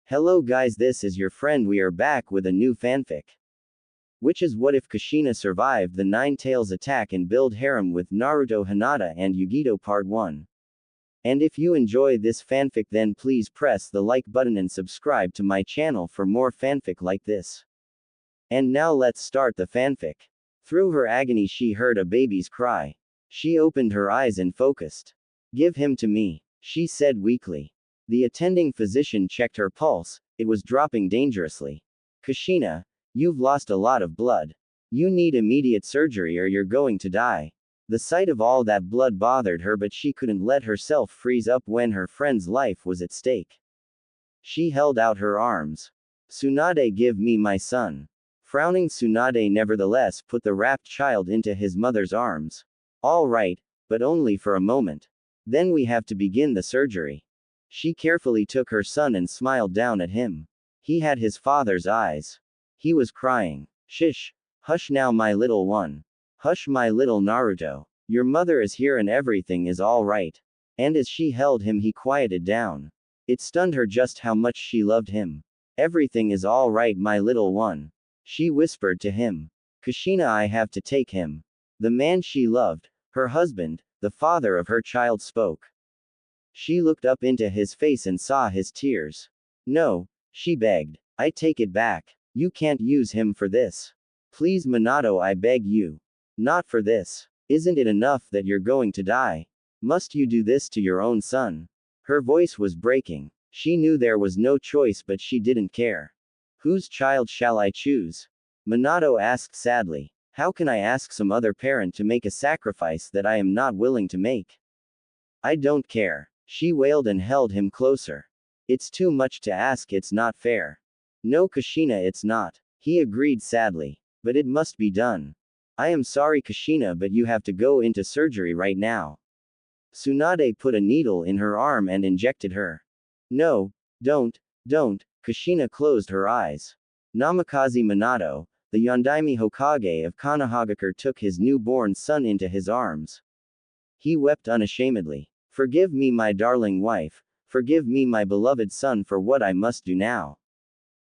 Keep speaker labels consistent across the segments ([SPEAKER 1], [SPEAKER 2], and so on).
[SPEAKER 1] Hello guys, this is your friend. We are back with a new fanfic. Which is what if Kushina survived the Nine Tails attack and build harem with Naruto, Hinata and Yugito part 1. And if you enjoy this fanfic, then please press the like button and subscribe to my channel for more fanfic like this. And now let's start the fanfic. Through her agony she heard a baby's cry. She opened her eyes and focused. "Give him to me," she said weakly. The attending physician checked her pulse, it was dropping dangerously. "Kushina, you've lost a lot of blood. You need immediate surgery or you're going to die." The sight of all that blood bothered her, but she couldn't let herself freeze up when her friend's life was at stake. She held out her arms. "Tsunade, give me my son." Frowning, Tsunade nevertheless put the wrapped child into his mother's arms. "All right, but only for a moment. Then we have to begin the surgery." She carefully took her son and smiled down at him. He had his father's eyes. He was crying. "Shish. Hush now, my little one. Hush, my little Naruto. Your mother is here and everything is all right." And as she held him, he quieted down. It stunned her just how much she loved him. "Everything is all right, my little one," she whispered to him. "Kushina, I have to take him." The man she loved, her husband, the father of her child, spoke. She looked up into his face and saw his tears. "No," she begged. "I take it back. You can't use him for this. Please, Minato, I beg you. Not for this. Isn't it enough that you're going to die? Must you do this to your own son?" Her voice was breaking. She knew there was no choice, but she didn't care. "Whose child shall I choose?" Minato asked sadly. "How can I ask some other parent to make a sacrifice that I am not willing to make?" "I don't care," she wailed and held him closer. "It's too much to ask, it's not fair." "No, Kushina, it's not," he agreed sadly. "But it must be done. I am sorry, Kushina, but you have to go into surgery right now." Tsunade put a needle in her arm and injected her. "No, don't. Kushina closed her eyes. Namikaze Minato, the Yondaime Hokage of Konohagakure, took his newborn son into his arms. He wept unashamedly. "Forgive me, my darling wife. Forgive me, my beloved son, for what I must do now."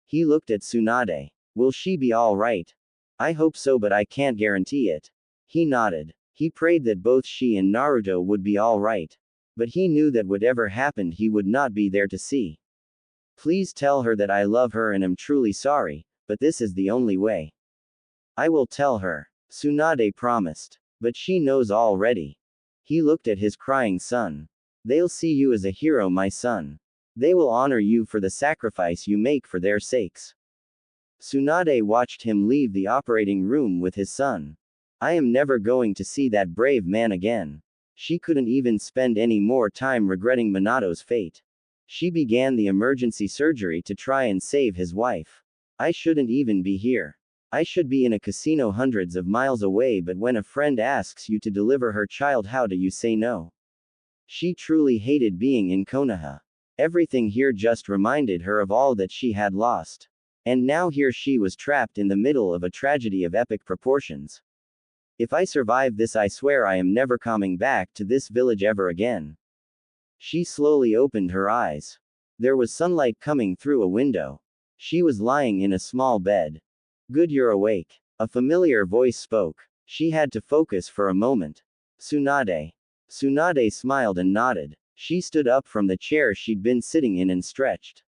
[SPEAKER 1] He looked at Tsunade. "Will she be all right?" "I hope so, but I can't guarantee it." He nodded. He prayed that both she and Naruto would be all right. But he knew that whatever happened, he would not be there to see. "Please tell her that I love her and am truly sorry, but this is the only way." "I will tell her," Tsunade promised. "But she knows already." He looked at his crying son. "They'll see you as a hero, my son. They will honor you for the sacrifice you make for their sakes." Tsunade watched him leave the operating room with his son. "I am never going to see that brave man again." She couldn't even spend any more time regretting Minato's fate. She began the emergency surgery to try and save his wife. "I shouldn't even be here. I should be in a casino hundreds of miles away, but when a friend asks you to deliver her child, how do you say no?" She truly hated being in Konoha. Everything here just reminded her of all that she had lost. And now here she was trapped in the middle of a tragedy of epic proportions. "If I survive this, I swear I am never coming back to this village ever again." She slowly opened her eyes. There was sunlight coming through a window. She was lying in a small bed. "Good, you're awake." A familiar voice spoke. She had to focus for a moment. "Tsunade." Tsunade smiled and nodded. She stood up from the chair she'd been sitting in and stretched.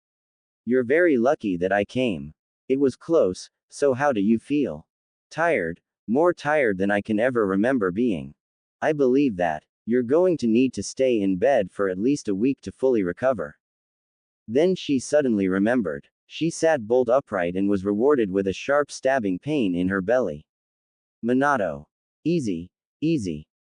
[SPEAKER 1] "You're very lucky that I came. It was close, so how do you feel?" "Tired. More tired than I can ever remember being." "I believe that. You're going to need to stay in bed for at least a week to fully recover." Then she suddenly remembered. She sat bolt upright and was rewarded with a sharp stabbing pain in her belly. "Minato. Easy.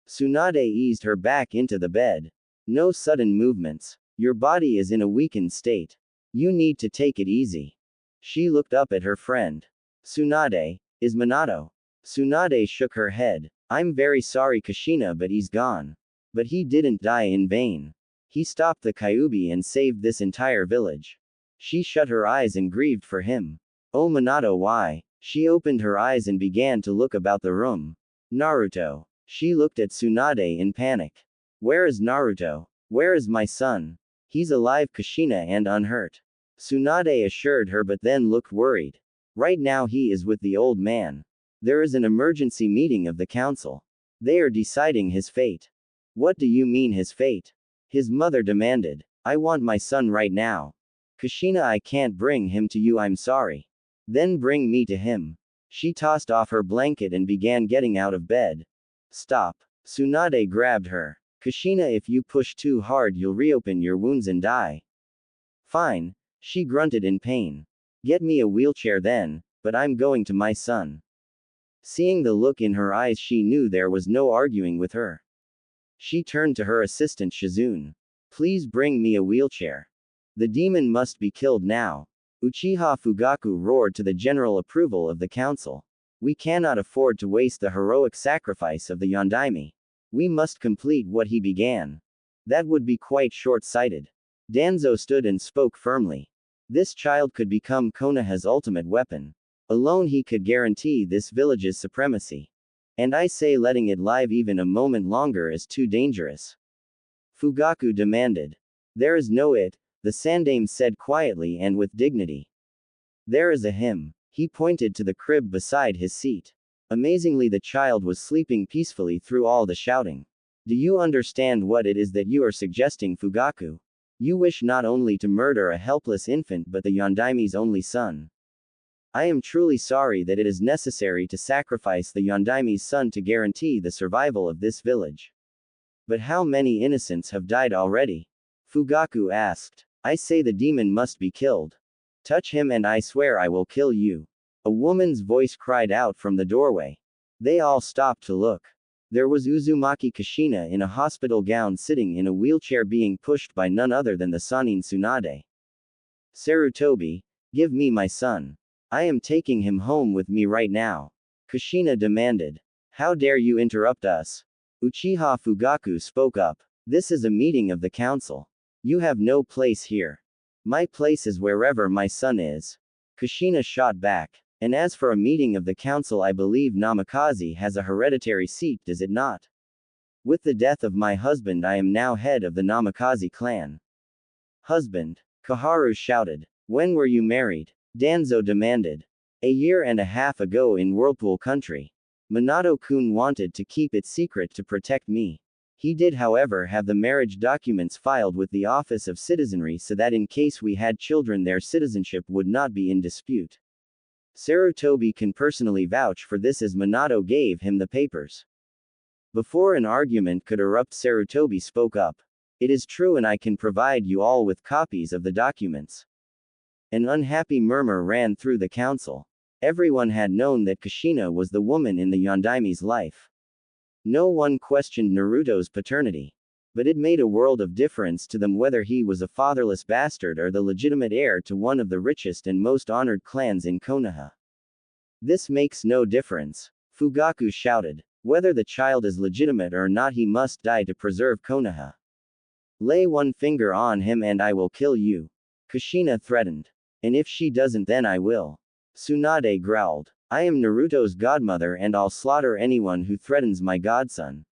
[SPEAKER 1] Tsunade eased her back into the bed. "No sudden movements. Your body is in a weakened state. You need to take it easy." She looked up at her friend. "Tsunade, is Minato?" Tsunade shook her head. "I'm very sorry, Kushina, but he's gone. But he didn't die in vain. He stopped the Kyuubi and saved this entire village." She shut her eyes and grieved for him. "Oh Minato, why?" She opened her eyes and began to look about the room. "Naruto." She looked at Tsunade in panic. "Where is Naruto? Where is my son?" "He's alive, Kushina, and unhurt." Tsunade assured her but then looked worried. Right now he is with the old man. There is an emergency meeting of the council. They are deciding his fate. What do you mean his fate? His mother demanded. I want my son right now. Kushina, I can't bring him to you, I'm sorry. Then bring me to him. She tossed off her blanket and began getting out of bed. Stop. Tsunade grabbed her. Kushina, if you push too hard you'll reopen your wounds and die. Fine. She grunted in pain. Get me a wheelchair then, but I'm going to my son. Seeing the look in her eyes she knew there was no arguing with her. She turned to her assistant Shizune. Please bring me a wheelchair. The demon must be killed now. Uchiha Fugaku roared to the general approval of the council. We cannot afford to waste the heroic sacrifice of the Yondaime. We must complete what he began. That would be quite short-sighted. Danzo stood and spoke firmly. This child could become Konoha's ultimate weapon. Alone he could guarantee this village's supremacy. And I say letting it live even a moment longer is too dangerous. Fugaku demanded. There is no it, the Sandame said quietly and with dignity. There is a him. He pointed to the crib beside his seat. Amazingly the child was sleeping peacefully through all the shouting. Do you understand what it is that you are suggesting, Fugaku? You wish not only to murder a helpless infant but the Yondaime's only son. I am truly sorry that it is necessary to sacrifice the Yondaime's son to guarantee the survival of this village. But how many innocents have died already? Fugaku asked. I say the demon must be killed. Touch him and I swear I will kill you. A woman's voice cried out from the doorway. They all stopped to look. There was Uzumaki Kushina in a hospital gown sitting in a wheelchair being pushed by none other than the Sannin Tsunade. Sarutobi, give me my son. I am taking him home with me right now. Kushina demanded. How dare you interrupt us? Uchiha Fugaku spoke up. This is a meeting of the council. You have no place here. My place is wherever my son is. Kushina shot back. And as for a meeting of the council, I believe Namikaze has a hereditary seat, does it not? With the death of my husband I am now head of the Namikaze clan. Husband? Kaharu shouted. When were you married? Danzo demanded. A year and a half ago in Whirlpool Country. Minato-kun wanted to keep it secret to protect me. He did however have the marriage documents filed with the Office of Citizenry so that in case we had children their citizenship would not be in dispute. Sarutobi can personally vouch for this as Minato gave him the papers. Before an argument could erupt, Sarutobi spoke up. It is true and I can provide you all with copies of the documents. An unhappy murmur ran through the council. Everyone had known that Kushina was the woman in the Yondaime's life. No one questioned Naruto's paternity. But it made a world of difference to them whether he was a fatherless bastard or the legitimate heir to one of the richest and most honored clans in Konoha. This makes no difference. Fugaku shouted. Whether the child is legitimate or not, he must die to preserve Konoha. Lay one finger on him and I will kill you. Kushina threatened. And if she doesn't then I will. Tsunade growled. I am Naruto's godmother and I'll slaughter anyone who threatens my godson.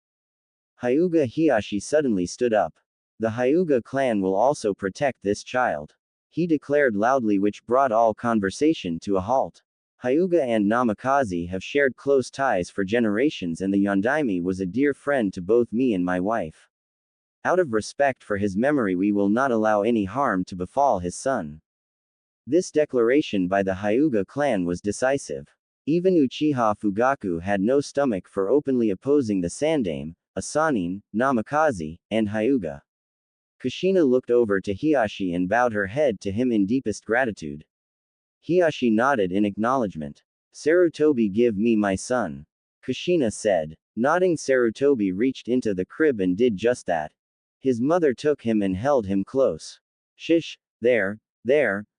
[SPEAKER 1] Hyuga Hiyashi suddenly stood up. The Hyuga clan will also protect this child. He declared loudly, which brought all conversation to a halt. Hyuga and Namikaze have shared close ties for generations and the Yondaime was a dear friend to both me and my wife. Out of respect for his memory we will not allow any harm to befall his son. This declaration by the Hyuga clan was decisive. Even Uchiha Fugaku had no stomach for openly opposing the Sandame, Asanin, Namikaze, and Hyuga. Kushina looked over to Hiyashi and bowed her head to him in deepest gratitude. Hiyashi nodded in acknowledgement. Sarutobi, give me my son. Kushina said. Nodding, Sarutobi reached into the crib and did just that. His mother took him and held him close. Shish, there,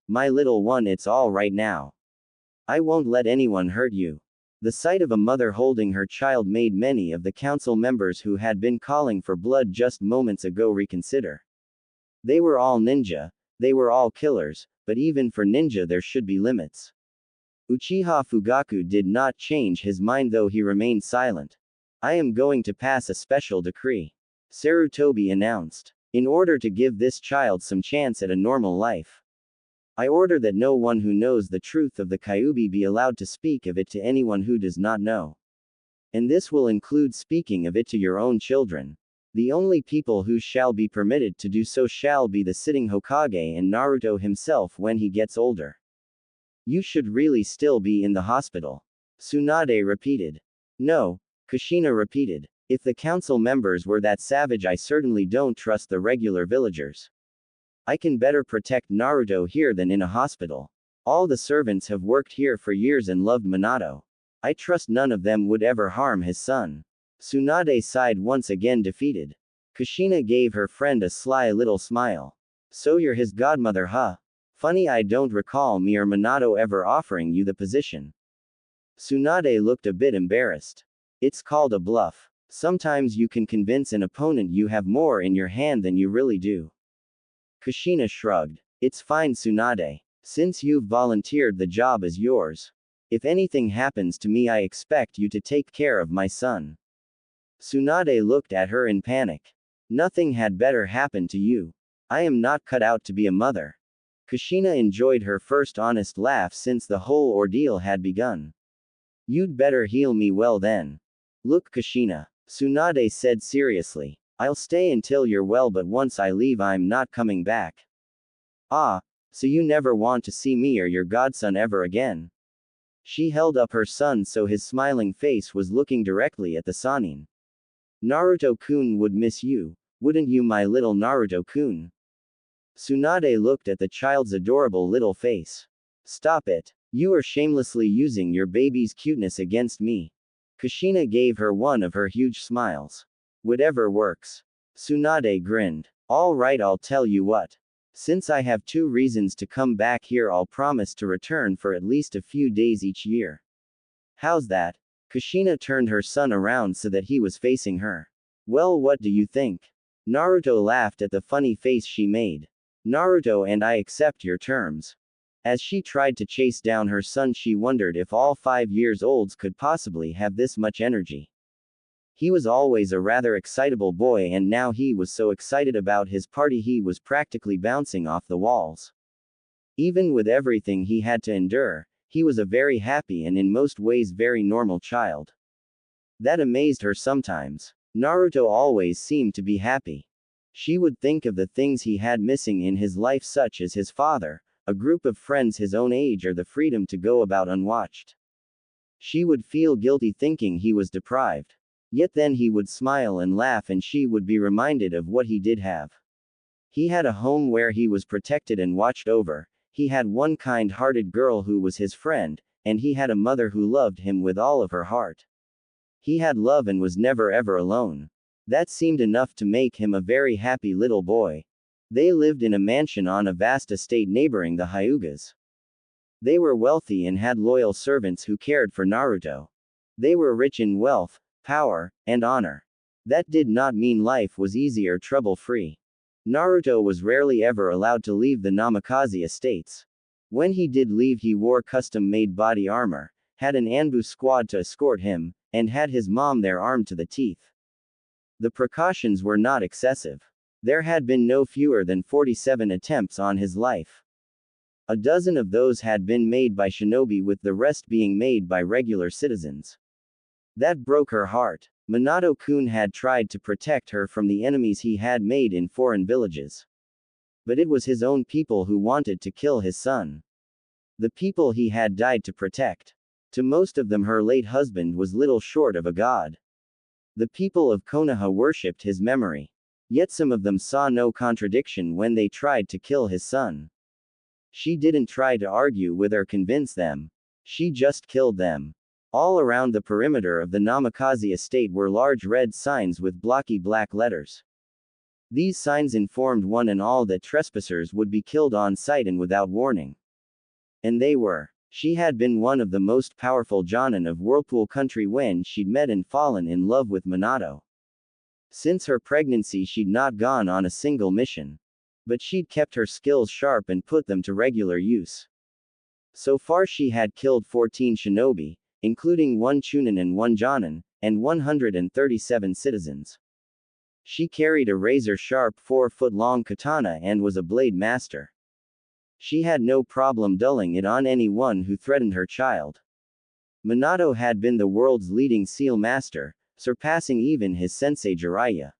[SPEAKER 1] my little one, it's all right now. I won't let anyone hurt you. The sight of a mother holding her child made many of the council members who had been calling for blood just moments ago reconsider. They were all ninja, they were all killers, but even for ninja there should be limits. Uchiha Fugaku did not change his mind though he remained silent. I am going to pass a special decree. Sarutobi announced. In order to give this child some chance at a normal life. I order that no one who knows the truth of the Kyuubi be allowed to speak of it to anyone who does not know. And this will include speaking of it to your own children. The only people who shall be permitted to do so shall be the sitting Hokage and Naruto himself when he gets older. You should really still be in the hospital. Tsunade repeated. No, Kushina repeated. If the council members were that savage, I certainly don't trust the regular villagers. I can better protect Naruto here than in a hospital. All the servants have worked here for years and loved Minato. I trust none of them would ever harm his son. Tsunade sighed, once again defeated. Kushina gave her friend a sly little smile. So you're his godmother, huh? Funny, I don't recall me or Minato ever offering you the position. Tsunade looked a bit embarrassed. It's called a bluff. Sometimes you can convince an opponent you have more in your hand than you really do. Kushina shrugged. It's fine, Tsunade. Since you've volunteered, the job is yours. If anything happens to me, I expect you to take care of my son. Tsunade looked at her in panic. Nothing had better happen to you. I am not cut out to be a mother. Kushina enjoyed her first honest laugh since the whole ordeal had begun. You'd better heal me well then. Look, Kushina, Tsunade said seriously. I'll stay until you're well, but once I leave, I'm not coming back. Ah, so you never want to see me or your godson ever again? She held up her son so his smiling face was looking directly at the Sannin. Naruto-kun would miss you, wouldn't you, my little Naruto-kun? Tsunade looked at the child's adorable little face. Stop it. You are shamelessly using your baby's cuteness against me. Kushina gave her one of her huge smiles. Whatever works. Tsunade grinned. All right, I'll tell you what. Since I have 2 reasons to come back here, I'll promise to return for at least a few days each year. How's that? Kushina turned her son around so that he was facing her. Well, what do you think? Naruto laughed at the funny face she made. Naruto and I accept your terms. As she tried to chase down her son, she wondered if all 5-year-olds could possibly have this much energy. He was always a rather excitable boy, and now he was so excited about his party he was practically bouncing off the walls. Even with everything he had to endure, he was a very happy and in most ways very normal child. That amazed her sometimes. Naruto always seemed to be happy. She would think of the things he had missing in his life, such as his father, a group of friends his own age, or the freedom to go about unwatched. She would feel guilty thinking he was deprived. Yet then he would smile and laugh, and she would be reminded of what he did have. He had a home where he was protected and watched over, he had one kind-hearted girl who was his friend, and he had a mother who loved him with all of her heart. He had love and was never ever alone. That seemed enough to make him a very happy little boy. They lived in a mansion on a vast estate neighboring the Hyugas. They were wealthy and had loyal servants who cared for Naruto. They were rich in wealth, power, and honor. That did not mean life was easy or trouble-free. Naruto was rarely ever allowed to leave the Namikaze estates. When he did leave, he wore custom-made body armor, had an Anbu squad to escort him, and had his mom there armed to the teeth. The precautions were not excessive. There had been no fewer than 47 attempts on his life. A dozen of those had been made by shinobi, with the rest being made by regular citizens. That broke her heart. Minato-kun had tried to protect her from the enemies he had made in foreign villages. But it was his own people who wanted to kill his son. The people he had died to protect. To most of them, her late husband was little short of a god. The people of Konoha worshipped his memory. Yet some of them saw no contradiction when they tried to kill his son. She didn't try to argue with or convince them. She just killed them. All around the perimeter of the Namikaze estate were large red signs with blocky black letters. These signs informed one and all that trespassers would be killed on sight and without warning. And they were. She had been one of the most powerful Jonin of Whirlpool Country when she'd met and fallen in love with Minato. Since her pregnancy, she'd not gone on a single mission. But she'd kept her skills sharp and put them to regular use. So far she had killed 14 shinobi, including 1 Chunin and 1 Jonin, and 137 citizens. She carried a razor-sharp 4-foot-long katana and was a blade master. She had no problem dulling it on anyone who threatened her child. Minato had been the world's leading seal master, surpassing even his sensei Jiraiya.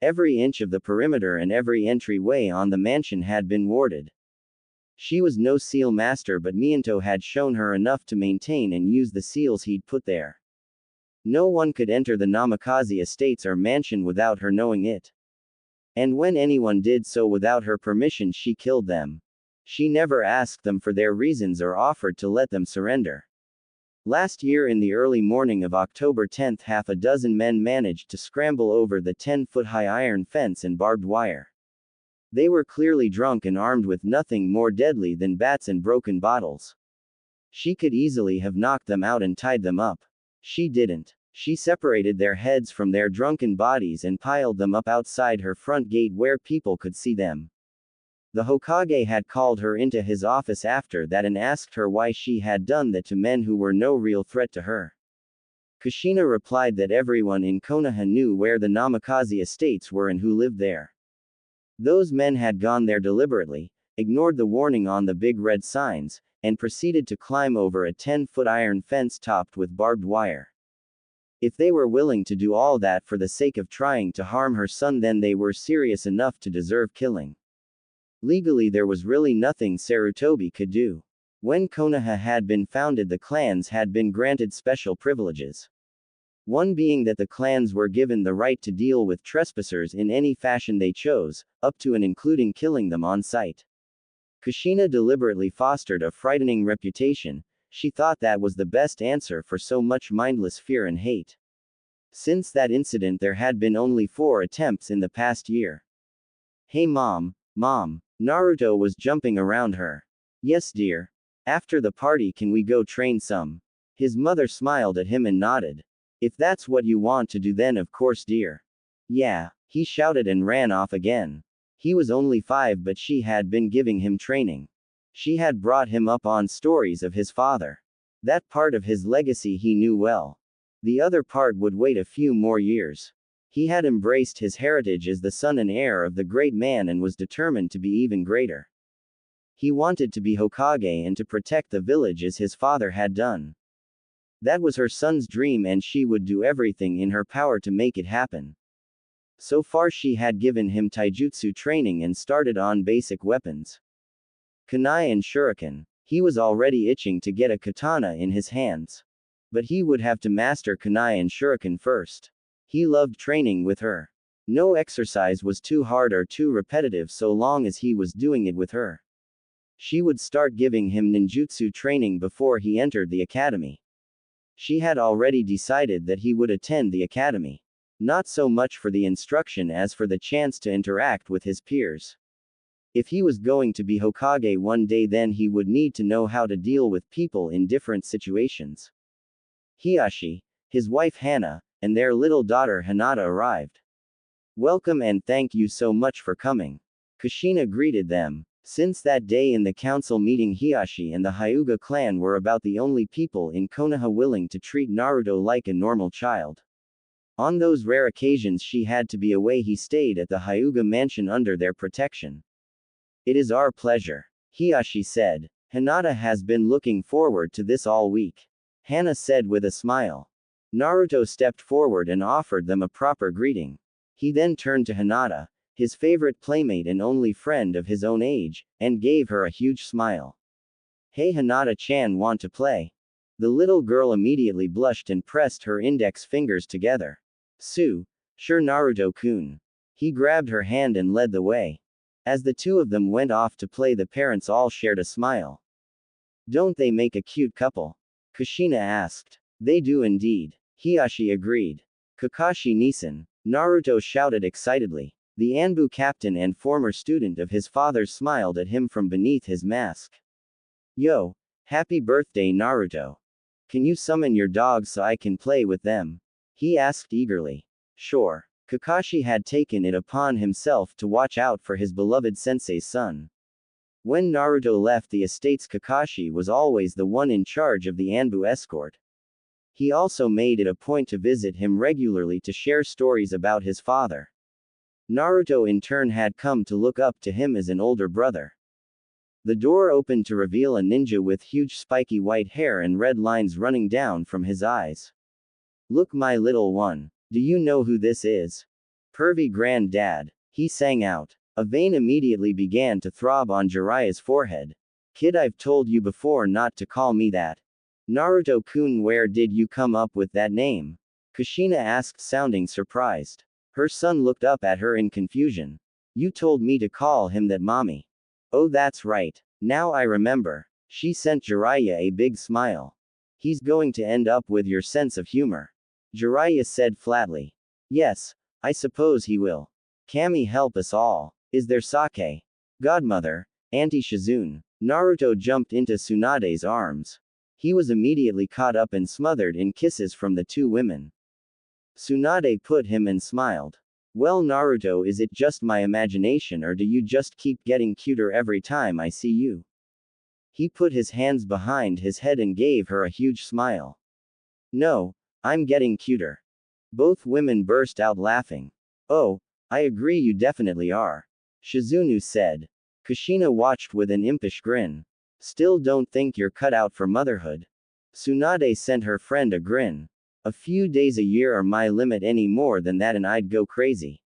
[SPEAKER 1] Every inch of the perimeter and every entryway on the mansion had been warded. She was no seal master, but Minato had shown her enough to maintain and use the seals he'd put there. No one could enter the Namikaze estates or mansion without her knowing it. And when anyone did so without her permission, she killed them. She never asked them for their reasons or offered to let them surrender. Last year in the early morning of October 10, half a dozen men managed to scramble over the 10-foot-high iron fence and barbed wire. They were clearly drunk and armed with nothing more deadly than bats and broken bottles. She could easily have knocked them out and tied them up. She didn't. She separated their heads from their drunken bodies and piled them up outside her front gate where people could see them. The Hokage had called her into his office after that and asked her why she had done that to men who were no real threat to her. Kushina replied that everyone in Konoha knew where the Namikaze estates were and who lived there. Those men had gone there deliberately, ignored the warning on the big red signs, and proceeded to climb over a 10-foot iron fence topped with barbed wire. If they were willing to do all that for the sake of trying to harm her son, then they were serious enough to deserve killing. Legally, there was really nothing Sarutobi could do. When Konoha had been founded, the clans had been granted special privileges. One being that the clans were given the right to deal with trespassers in any fashion they chose, up to and including killing them on sight. Kushina deliberately fostered a frightening reputation. She thought that was the best answer for so much mindless fear and hate. Since that incident, there had been only 4 attempts in the past year. Hey Mom. Naruto was jumping around her. Yes dear. After the party, can we go train some? His mother smiled at him and nodded. If that's what you want to do, then of course dear. Yeah, he shouted and ran off again. He was only 5, but she had been giving him training. She had brought him up on stories of his father. That part of his legacy he knew well. The other part would wait a few more years. He had embraced his heritage as the son and heir of the great man and was determined to be even greater. He wanted to be Hokage and to protect the village as his father had done. That was her son's dream, and she would do everything in her power to make it happen. So far she had given him taijutsu training and started on basic weapons. Kunai and shuriken. He was already itching to get a katana in his hands. But he would have to master kunai and shuriken first. He loved training with her. No exercise was too hard or too repetitive so long as he was doing it with her. She would start giving him ninjutsu training before he entered the academy. She had already decided that he would attend the academy. Not so much for the instruction as for the chance to interact with his peers. If he was going to be Hokage one day, then he would need to know how to deal with people in different situations. Hiyashi, his wife Hana, and their little daughter Hinata arrived. Welcome and thank you so much for coming. Kushina greeted them. Since that day in the council meeting, Hiyashi and the Hyuga clan were about the only people in Konoha willing to treat Naruto like a normal child. On those rare occasions she had to be away, he stayed at the Hyuga mansion under their protection. It is our pleasure, Hiyashi said. Hinata has been looking forward to this all week. Hana said with a smile. Naruto stepped forward and offered them a proper greeting. He then turned to Hinata, his favorite playmate and only friend of his own age, and gave her a huge smile. Hey Hinata-chan, want to play? The little girl immediately blushed and pressed her index fingers together. Sure Naruto-kun. He grabbed her hand and led the way. As the two of them went off to play, the parents all shared a smile. Don't they make a cute couple? Kushina asked. They do indeed. Hiyashi agreed. Kakashi Nisan. Naruto shouted excitedly. The Anbu captain and former student of his father's smiled at him from beneath his mask. Yo! Happy birthday Naruto! Can you summon your dogs so I can play with them? He asked eagerly. Sure. Kakashi had taken it upon himself to watch out for his beloved sensei's son. When Naruto left the estates, Kakashi was always the one in charge of the Anbu escort. He also made it a point to visit him regularly to share stories about his father. Naruto in turn had come to look up to him as an older brother. The door opened to reveal a ninja with huge spiky white hair and red lines running down from his eyes. Look, my little one. Do you know who this is? Pervy granddad. He sang out. A vein immediately began to throb on Jiraiya's forehead. Kid, I've told you before not to call me that. Naruto-kun, where did you come up with that name? Kushina asked, sounding surprised. Her son looked up at her in confusion. You told me to call him that, mommy. Oh, that's right. Now I remember. She sent Jiraiya a big smile. He's going to end up with your sense of humor. Jiraiya said flatly. Yes, I suppose he will. Kami, help us all. Is there sake? Godmother, Auntie Shizune. Naruto jumped into Tsunade's arms. He was immediately caught up and smothered in kisses from the two women. Tsunade put him and smiled. Well, Naruto, is it just my imagination, or do you just keep getting cuter every time I see you? He put his hands behind his head and gave her a huge smile. No, I'm getting cuter. Both women burst out laughing. Oh, I agree, you definitely are. Shizune said. Kushina watched with an impish grin. Still don't think you're cut out for motherhood. Tsunade sent her friend a grin. A few days a year are my limit, any more than that and I'd go crazy.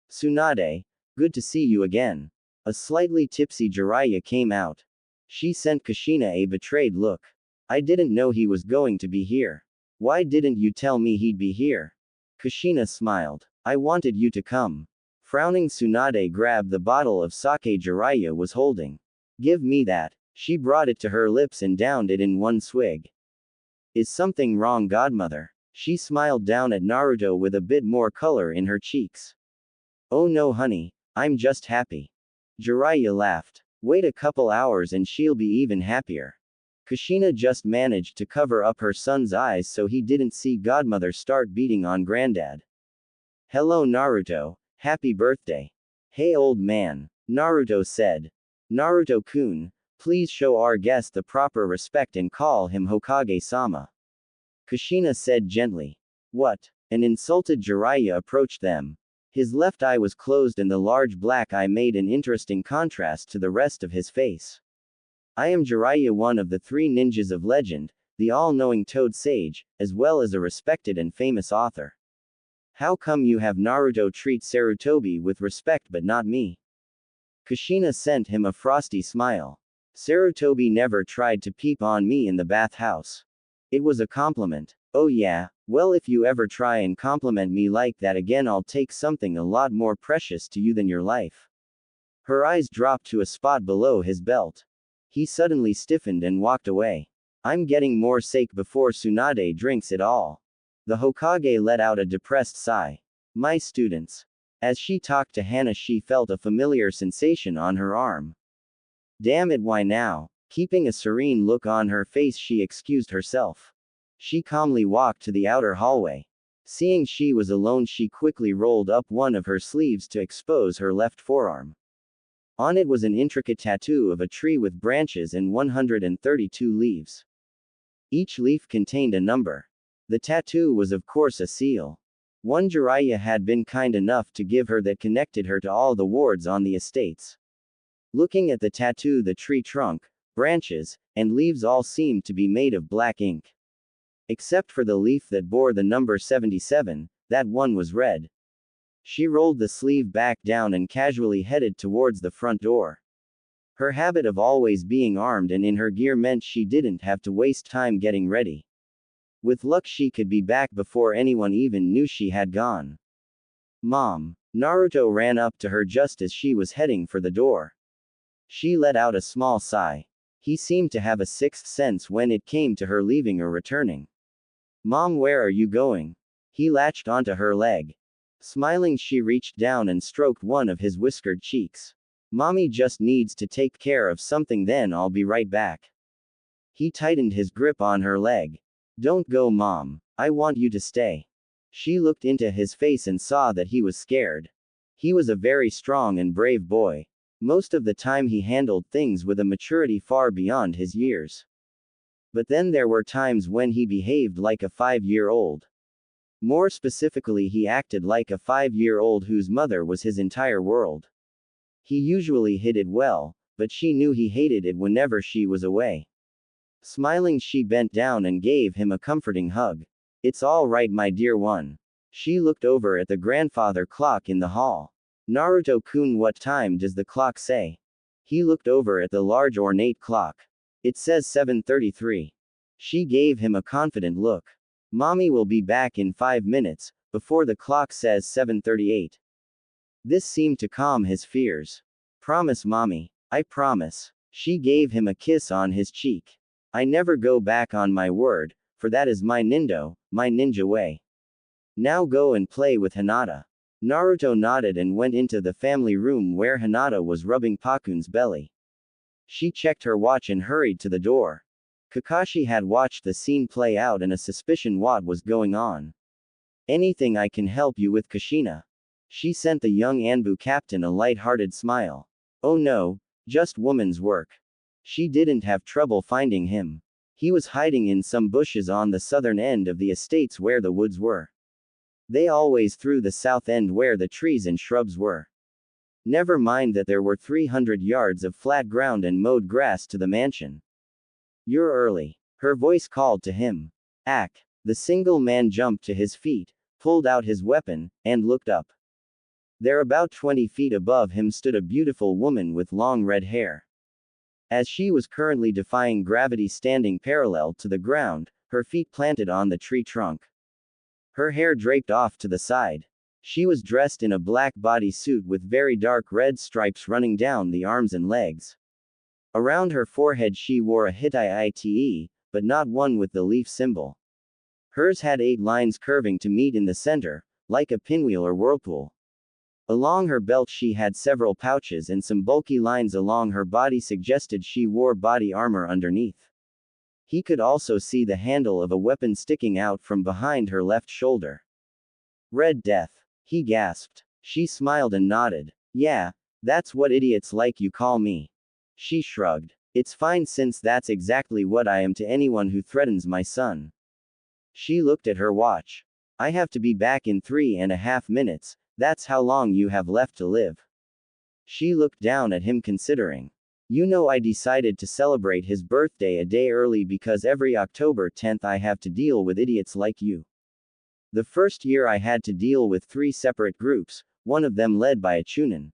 [SPEAKER 1] Tsunade, good to see you again. A slightly tipsy Jiraiya came out. She sent Kushina a betrayed look. I didn't know he was going to be here. Why didn't you tell me he'd be here? Kushina smiled. I wanted you to come. Frowning, Tsunade grabbed the bottle of sake Jiraiya was holding. Give me that. She brought it to her lips and downed it in one swig. Is something wrong, godmother? She smiled down at Naruto with a bit more color in her cheeks. Oh no, honey, I'm just happy. Jiraiya laughed. Wait a couple hours and she'll be even happier. Kushina just managed to cover up her son's eyes so he didn't see godmother start beating on granddad. Hello, Naruto. Happy birthday. Hey, old man. Naruto said. Naruto-kun, please show our guest the proper respect and call him Hokage-sama. Kushina said gently. What? An insulted Jiraiya approached them. His left eye was closed and the large black eye made an interesting contrast to the rest of his face. I am Jiraiya, one of the three ninjas of legend, the all-knowing Toad Sage, as well as a respected and famous author. How come you have Naruto treat Sarutobi with respect but not me? Kushina sent him a frosty smile. Sarutobi never tried to peep on me in the bathhouse. It was a compliment. Oh yeah, well, if you ever try and compliment me like that again, I'll take something a lot more precious to you than your life. Her eyes dropped to a spot below his belt. He suddenly stiffened and walked away. I'm getting more sake before Tsunade drinks it all. The Hokage let out a depressed sigh. My students. As she talked to Hana, she felt a familiar sensation on her arm. Damn it, why now? Keeping a serene look on her face, she excused herself. She calmly walked to the outer hallway. Seeing she was alone, she quickly rolled up one of her sleeves to expose her left forearm. On it was an intricate tattoo of a tree with branches and 132 leaves. Each leaf contained a number. The tattoo was of course a seal. One Jiraiya had been kind enough to give her that connected her to all the wards on the estates. Looking at the tattoo, the tree trunk, branches, and leaves all seemed to be made of black ink. Except for the leaf that bore the number 77, that one was red. She rolled the sleeve back down and casually headed towards the front door. Her habit of always being armed and in her gear meant she didn't have to waste time getting ready. With luck, she could be back before anyone even knew she had gone. Mom. Naruto ran up to her just as she was heading for the door. She let out a small sigh. He seemed to have a sixth sense when it came to her leaving or returning. Mom, where are you going? He latched onto her leg. Smiling, she reached down and stroked one of his whiskered cheeks. Mommy just needs to take care of something, then I'll be right back. He tightened his grip on her leg. Don't go, Mom. I want you to stay. She looked into his face and saw that he was scared. He was a very strong and brave boy. Most of the time he handled things with a maturity far beyond his years. But then there were times when he behaved like a 5-year-old. More specifically, he acted like a 5-year-old whose mother was his entire world. He usually hid it well, but she knew he hated it whenever she was away. Smiling, she bent down and gave him a comforting hug. It's all right, my dear one. She looked over at the grandfather clock in the hall. Naruto-kun, what time does the clock say? He looked over at the large ornate clock. It says 7:33. She gave him a confident look. Mommy will be back in 5 minutes, before the clock says 7:38. This seemed to calm his fears. Promise, mommy. I promise. She gave him a kiss on his cheek. I never go back on my word, for that is my ninja way. Now go and play with Hinata. Naruto nodded and went into the family room where Hinata was rubbing Pakun's belly. She checked her watch and hurried to the door. Kakashi had watched the scene play out and a suspicion what was going on. Anything I can help you with, Kushina? She sent the young Anbu captain a light-hearted smile. Oh no, just woman's work. She didn't have trouble finding him. He was hiding in some bushes on the southern end of the estates where the woods were. They always through the south end where the trees and shrubs were. Never mind that there were 300 yards of flat ground and mowed grass to the mansion. You're early. Her voice called to him. Ack. The single man jumped to his feet, pulled out his weapon, and looked up. There about 20 feet above him stood a beautiful woman with long red hair. As she was currently defying gravity standing parallel to the ground, her feet planted on the tree trunk. Her hair draped off to the side. She was dressed in a black bodysuit with very dark red stripes running down the arms and legs. Around her forehead she wore a Hittite, but not one with the leaf symbol. Hers had 8 lines curving to meet in the center, like a pinwheel or whirlpool. Along her belt she had several pouches and some bulky lines along her body suggested she wore body armor underneath. He could also see the handle of a weapon sticking out from behind her left shoulder. Red Death. He gasped. She smiled and nodded. Yeah, that's what idiots like you call me. She shrugged. It's fine since that's exactly what I am to anyone who threatens my son. She looked at her watch. I have to be back in 3.5 minutes, that's how long you have left to live. She looked down at him considering. You know, I decided to celebrate his birthday a day early because every October 10th I have to deal with idiots like you. The first year I had to deal with 3 separate groups, one of them led by a Chunin.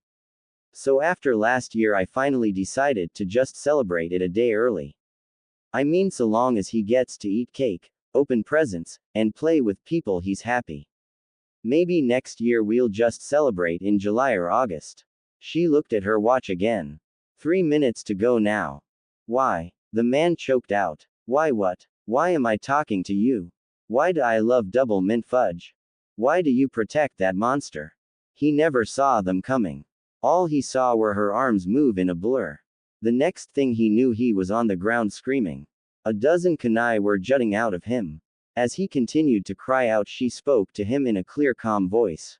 [SPEAKER 1] So after last year I finally decided to just celebrate it a day early. I mean, so long as he gets to eat cake, open presents, and play with people, he's happy. Maybe next year we'll just celebrate in July or August. She looked at her watch again. 3 minutes to go now. Why? The man choked out. Why what? Why am I talking to you? Why do I love double mint fudge? Why do you protect that monster? He never saw them coming. All he saw were her arms move in a blur. The next thing he knew he was on the ground screaming. A dozen kunai were jutting out of him. As he continued to cry out, she spoke to him in a clear, calm voice.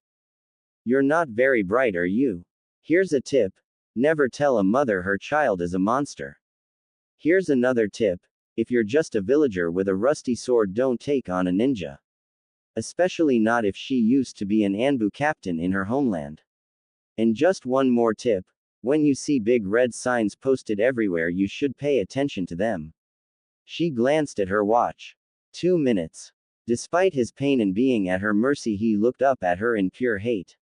[SPEAKER 1] You're not very bright, are you? Here's a tip. Never tell a mother her child is a monster. Here's another tip. If you're just a villager with a rusty sword, don't take on a ninja. Especially not if she used to be an Anbu captain in her homeland. And just one more tip. When you see big red signs posted everywhere, you should pay attention to them. She glanced at her watch. 2 minutes. Despite his pain and being at her mercy, he looked up at her in pure hate.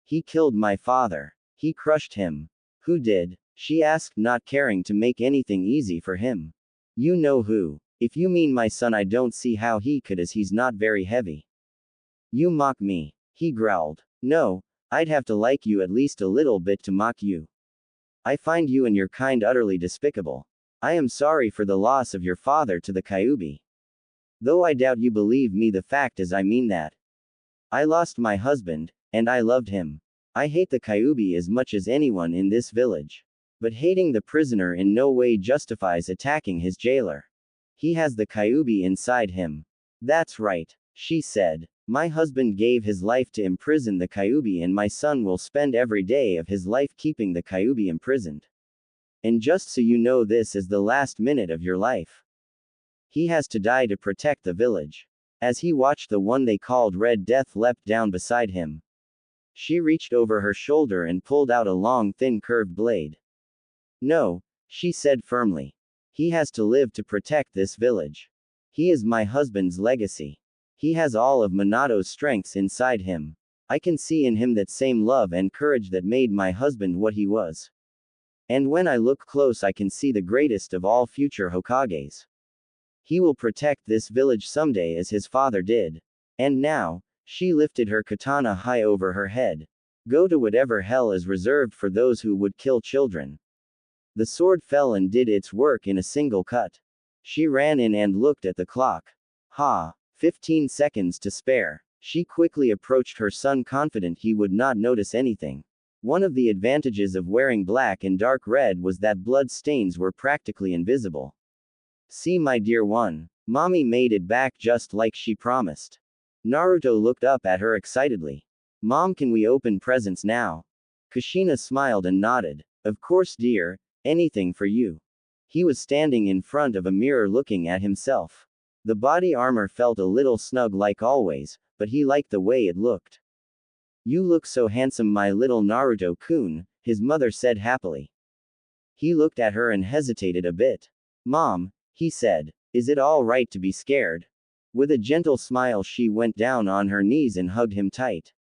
[SPEAKER 1] He killed my father. He crushed him. Who did? She asked, not caring to make anything easy for him. You know who. If you mean my son, I don't see how he could, as he's not very heavy. You mock me. He growled. No, I'd have to like you at least a little bit to mock you. I find you and your kind utterly despicable. I am sorry for the loss of your father to the Kyuubi. Though I doubt you believe me, the fact is I mean that. I lost my husband, and I loved him. I hate the Kyuubi as much as anyone in this village. But hating the prisoner in no way justifies attacking his jailer. He has the Kyuubi inside him. That's right, she said. My husband gave his life to imprison the Kyuubi, and my son will spend every day of his life keeping the Kyuubi imprisoned. And just so you know, this is the last minute of your life. He has to die to protect the village. As he watched the one they called Red Death leapt down beside him, she reached over her shoulder and pulled out a long, thin, curved blade. No, she said firmly. He has to live to protect this village. He is my husband's legacy. He has all of Minato's strengths inside him. I can see in him that same love and courage that made my husband what he was. And when I look close, I can see the greatest of all future Hokages. He will protect this village someday as his father did. And now, she lifted her katana high over her head. Go to whatever hell is reserved for those who would kill children. The sword fell and did its work in a single cut. She ran in and looked at the clock. 15 seconds to spare. She quickly approached her son, confident he would not notice anything. One of the advantages of wearing black and dark red was that blood stains were practically invisible. See, my dear one, mommy made it back just like she promised. Naruto looked up at her excitedly. Mom, can we open presents now? Kushina smiled and nodded. Of course, dear, anything for you. He was standing in front of a mirror looking at himself. The body armor felt a little snug like always, but he liked the way it looked. You look so handsome, my little Naruto-kun, his mother said happily. He looked at her and hesitated a bit. Mom, he said, is it all right to be scared? With a gentle smile, she went down on her knees and hugged him tight.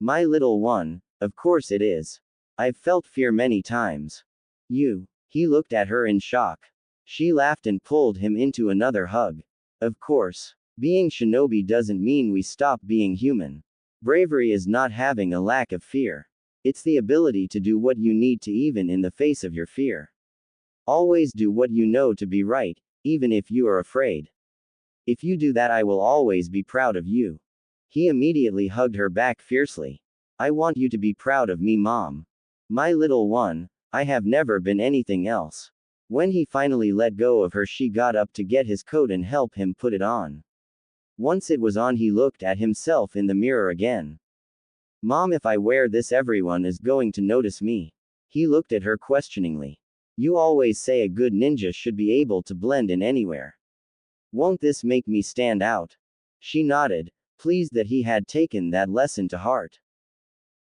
[SPEAKER 1] My little one, of course it is. I've felt fear many times. You. He looked at her in shock. She laughed and pulled him into another hug. Of course. Being shinobi doesn't mean we stop being human. Bravery is not having a lack of fear. It's the ability to do what you need to even in the face of your fear. Always do what you know to be right, even if you are afraid. If you do that, I will always be proud of you. He immediately hugged her back fiercely. I want you to be proud of me, Mom. My little one, I have never been anything else. When he finally let go of her, she got up to get his coat and help him put it on. Once it was on, he looked at himself in the mirror again. Mom, if I wear this, everyone is going to notice me. He looked at her questioningly. You always say a good ninja should be able to blend in anywhere. Won't this make me stand out? She nodded, pleased that he had taken that lesson to heart.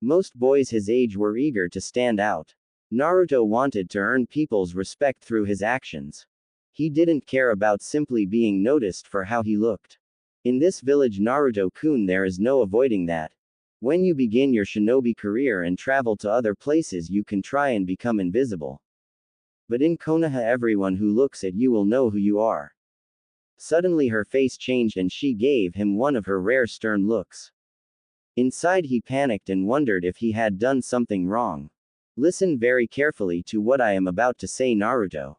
[SPEAKER 1] Most boys his age were eager to stand out. Naruto wanted to earn people's respect through his actions. He didn't care about simply being noticed for how he looked. In this village, Naruto-kun, there is no avoiding that. When you begin your shinobi career and travel to other places, you can try and become invisible. But in Konoha, everyone who looks at you will know who you are. Suddenly her face changed and she gave him one of her rare stern looks. Inside he panicked and wondered if he had done something wrong. Listen very carefully to what I am about to say, Naruto.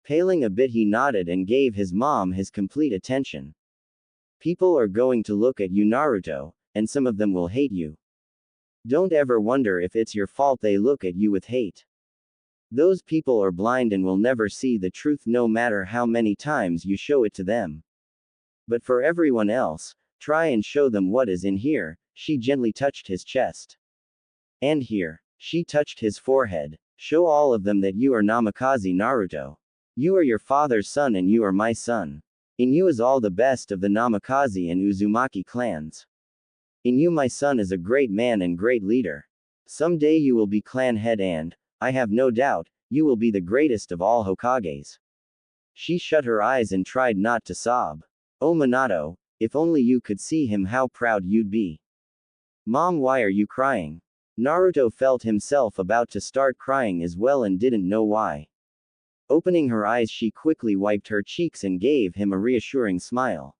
[SPEAKER 1] Paling a bit, he nodded and gave his mom his complete attention. People are going to look at you, Naruto, and some of them will hate you. Don't ever wonder if it's your fault they look at you with hate. Those people are blind and will never see the truth no matter how many times you show it to them. But for everyone else, try and show them what is in here. She gently touched his chest. And here. She touched his forehead. Show all of them that you are Namikaze, Naruto. You are your father's son and you are my son. In you is all the best of the Namikaze and Uzumaki clans. In you, my son, is a great man and great leader. Someday you will be clan head and, I have no doubt, you will be the greatest of all Hokages. She shut her eyes and tried not to sob. Oh Minato, if only you could see him, how proud you'd be. Mom, why are you crying? Naruto felt himself about to start crying as well and didn't know why. Opening her eyes, she quickly wiped her cheeks and gave him a reassuring smile.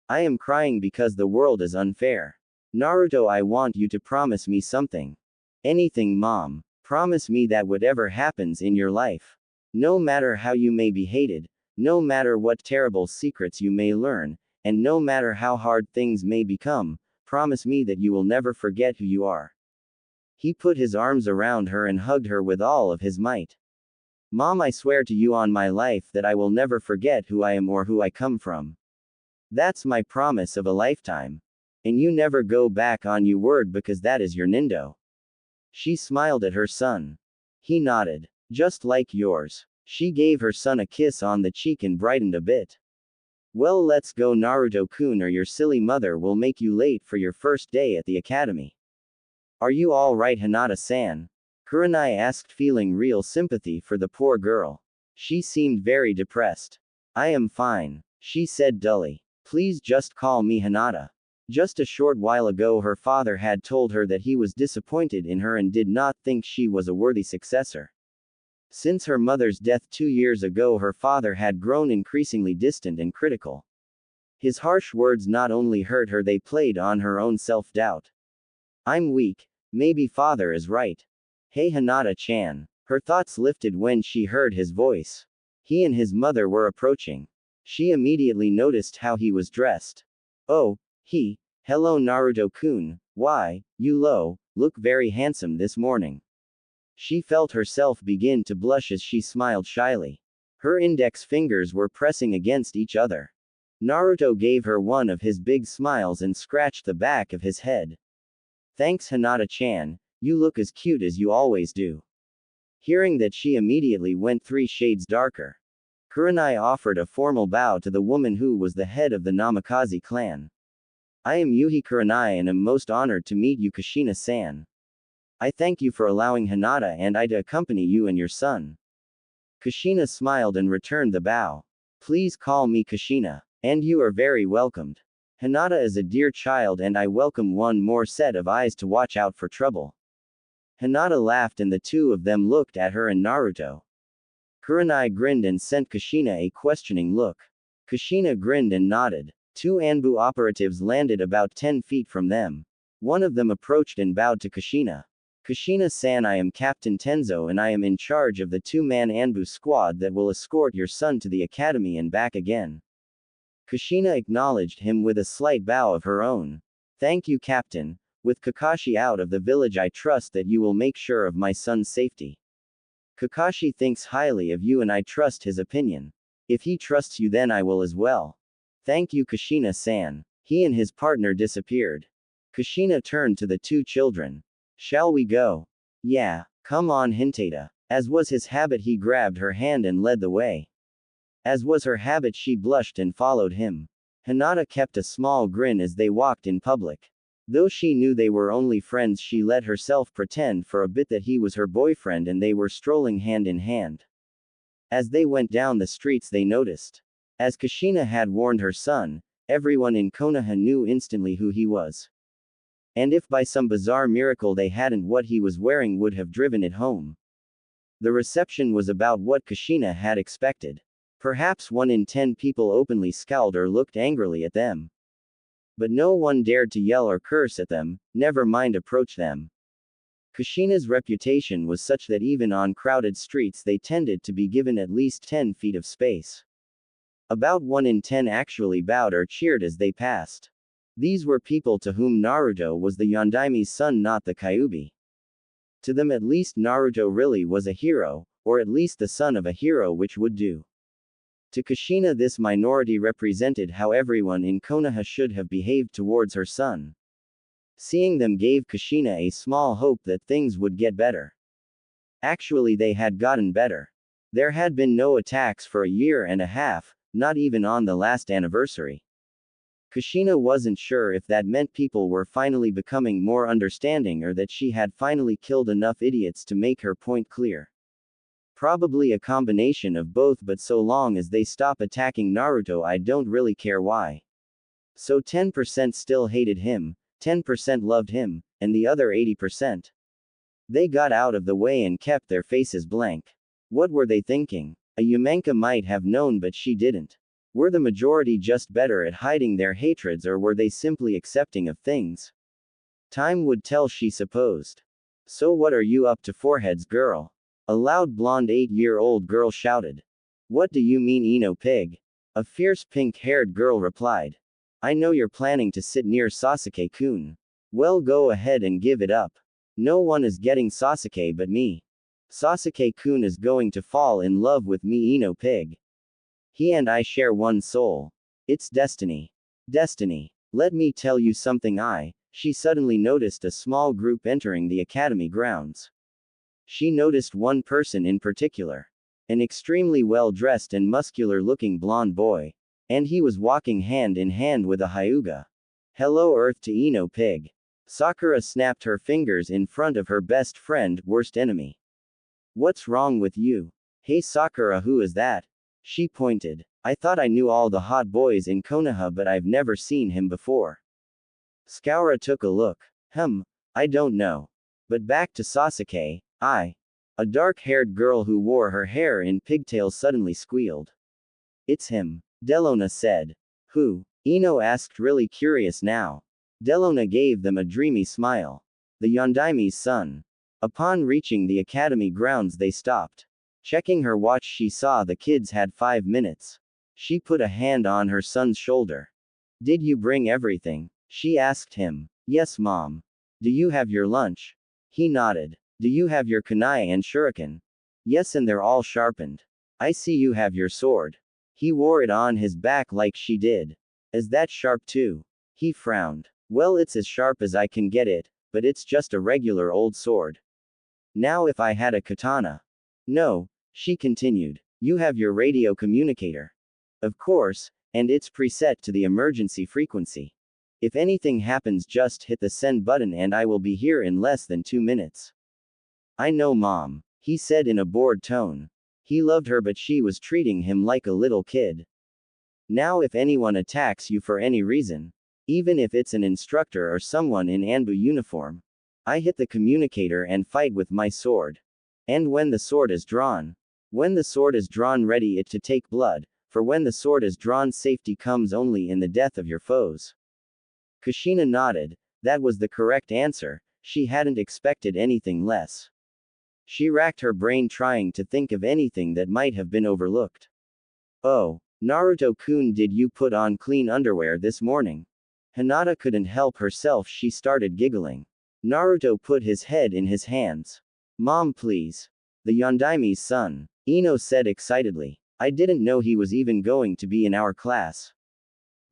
[SPEAKER 1] I am crying because the world is unfair. Naruto, I want you to promise me something. Anything, Mom. Promise me that whatever happens in your life, no matter how you may be hated, no matter what terrible secrets you may learn, and no matter how hard things may become, promise me that you will never forget who you are. He put his arms around her and hugged her with all of his might. Mom, I swear to you on my life that I will never forget who I am or who I come from. That's my promise of a lifetime. And you never go back on your word because that is your nindo. She smiled at her son. He nodded. Just like yours. She gave her son a kiss on the cheek and brightened a bit. Well, let's go, Naruto-kun, or your silly mother will make you late for your first day at the academy. Are you all right, Hinata-san? Kurenai asked, feeling real sympathy for the poor girl. She seemed very depressed. I am fine, she said dully. Please just call me Hinata. Just a short while ago her father had told her that he was disappointed in her and did not think she was a worthy successor. Since her mother's death 2 years ago, her father had grown increasingly distant and critical. His harsh words not only hurt her, they played on her own self-doubt. I'm weak. Maybe father is right. Hey Hinata-chan. Her thoughts lifted when she heard his voice. He and his mother were approaching. She immediately noticed how he was dressed. Oh, hello Naruto-kun, why, you look very handsome this morning. She felt herself begin to blush as she smiled shyly. Her index fingers were pressing against each other. Naruto gave her one of his big smiles and scratched the back of his head. Thanks Hinata-chan, you look as cute as you always do. Hearing that, she immediately went 3 shades darker. Kurenai offered a formal bow to the woman who was the head of the Namikaze clan. I am Yuhi Kurenai and am most honored to meet you, Kushina-san. I thank you for allowing Hinata and I to accompany you and your son. Kushina smiled and returned the bow. Please call me Kushina. And you are very welcomed. Hinata is a dear child and I welcome one more set of eyes to watch out for trouble. Hinata laughed and the two of them looked at her and Naruto. Kurenai grinned and sent Kushina a questioning look. Kushina grinned and nodded. 2 Anbu operatives landed about 10 feet from them. One of them approached and bowed to Kushina. Kushina-san, I am Captain Tenzo and I am in charge of the 2-man Anbu squad that will escort your son to the academy and back again. Kushina acknowledged him with a slight bow of her own. Thank you, Captain. With Kakashi out of the village, I trust that you will make sure of my son's safety. Kakashi thinks highly of you and I trust his opinion. If he trusts you, then I will as well. Thank you, Kushina-san. He and his partner disappeared. Kushina turned to the 2 children. Shall we go? Yeah, come on Hinata. As was his habit, he grabbed her hand and led the way. As was her habit, she blushed and followed him. Hinata kept a small grin as they walked in public. Though she knew they were only friends, she let herself pretend for a bit that he was her boyfriend and they were strolling hand in hand. As they went down the streets, they noticed. As Kushina had warned her son, everyone in Konoha knew instantly who he was. And if by some bizarre miracle they hadn't, what he was wearing would have driven it home. The reception was about what Kushina had expected. Perhaps 1 in 10 people openly scowled or looked angrily at them. But no one dared to yell or curse at them, never mind approach them. Kushina's reputation was such that even on crowded streets they tended to be given at least 10 feet of space. About 1 in 10 actually bowed or cheered as they passed. These were people to whom Naruto was the Yondaime's son, not the Kyuubi. To them at least Naruto really was a hero, or at least the son of a hero, which would do. To Kushina, this minority represented how everyone in Konoha should have behaved towards her son. Seeing them gave Kushina a small hope that things would get better. Actually, they had gotten better. There had been no attacks for a year and a half, not even on the last anniversary. Kushina wasn't sure if that meant people were finally becoming more understanding or that she had finally killed enough idiots to make her point clear. Probably a combination of both, but so long as they stop attacking Naruto, I don't really care why. So 10% still hated him, 10% loved him, and the other 80%. They got out of the way and kept their faces blank. What were they thinking? A Yumenka might have known, but she didn't. Were the majority just better at hiding their hatreds, or were they simply accepting of things? Time would tell, she supposed. So what are you up to, foreheads girl? A loud blonde 8-year-old girl shouted. What do you mean, Ino pig? A fierce pink-haired girl replied. I know you're planning to sit near Sasuke-kun. Well, go ahead and give it up. No one is getting Sasuke but me. Sasuke-kun is going to fall in love with me, Ino pig. He and I share one soul. It's destiny. Destiny. Let me tell you something. She suddenly noticed a small group entering the academy grounds. She noticed one person in particular. An extremely well-dressed and muscular-looking blonde boy. And he was walking hand in hand with a Hyuga. Hello Earth to Ino pig. Sakura snapped her fingers in front of her best friend, worst enemy. What's wrong with you? Hey Sakura, who is that? She pointed. I thought I knew all the hot boys in Konoha, but I've never seen him before. Sakura took a look. I don't know. But back to Sasuke, A dark-haired girl who wore her hair in pigtails suddenly squealed. It's him, Delona said. Who? Ino asked, really curious now. Delona gave them a dreamy smile. The Yondaimi's son. Upon reaching the academy grounds they stopped. Checking her watch, she saw the kids had 5 minutes. She put a hand on her son's shoulder. Did you bring everything? She asked him. Yes, Mom. Do you have your lunch? He nodded. Do you have your kunai and shuriken? Yes, and they're all sharpened. I see you have your sword. He wore it on his back like she did. Is that sharp too? He frowned. Well, it's as sharp as I can get it, but it's just a regular old sword. Now if I had a katana. No, she continued. You have your radio communicator. Of course, and it's preset to the emergency frequency. If anything happens, just hit the send button and I will be here in less than 2 minutes. I know, Mom, he said in a bored tone. He loved her, but she was treating him like a little kid. Now if anyone attacks you for any reason, even if it's an instructor or someone in Anbu uniform, I hit the communicator and fight with my sword. And when the sword is drawn, ready it to take blood, for when the sword is drawn, safety comes only in the death of your foes. Kushina nodded. That was the correct answer. She hadn't expected anything less. She racked her brain trying to think of anything that might have been overlooked. Oh, Naruto-kun, did you put on clean underwear this morning? Hinata couldn't help herself, she started giggling. Naruto put his head in his hands. Mom, please. The Yondaimi's son. Ino said excitedly. I didn't know he was even going to be in our class.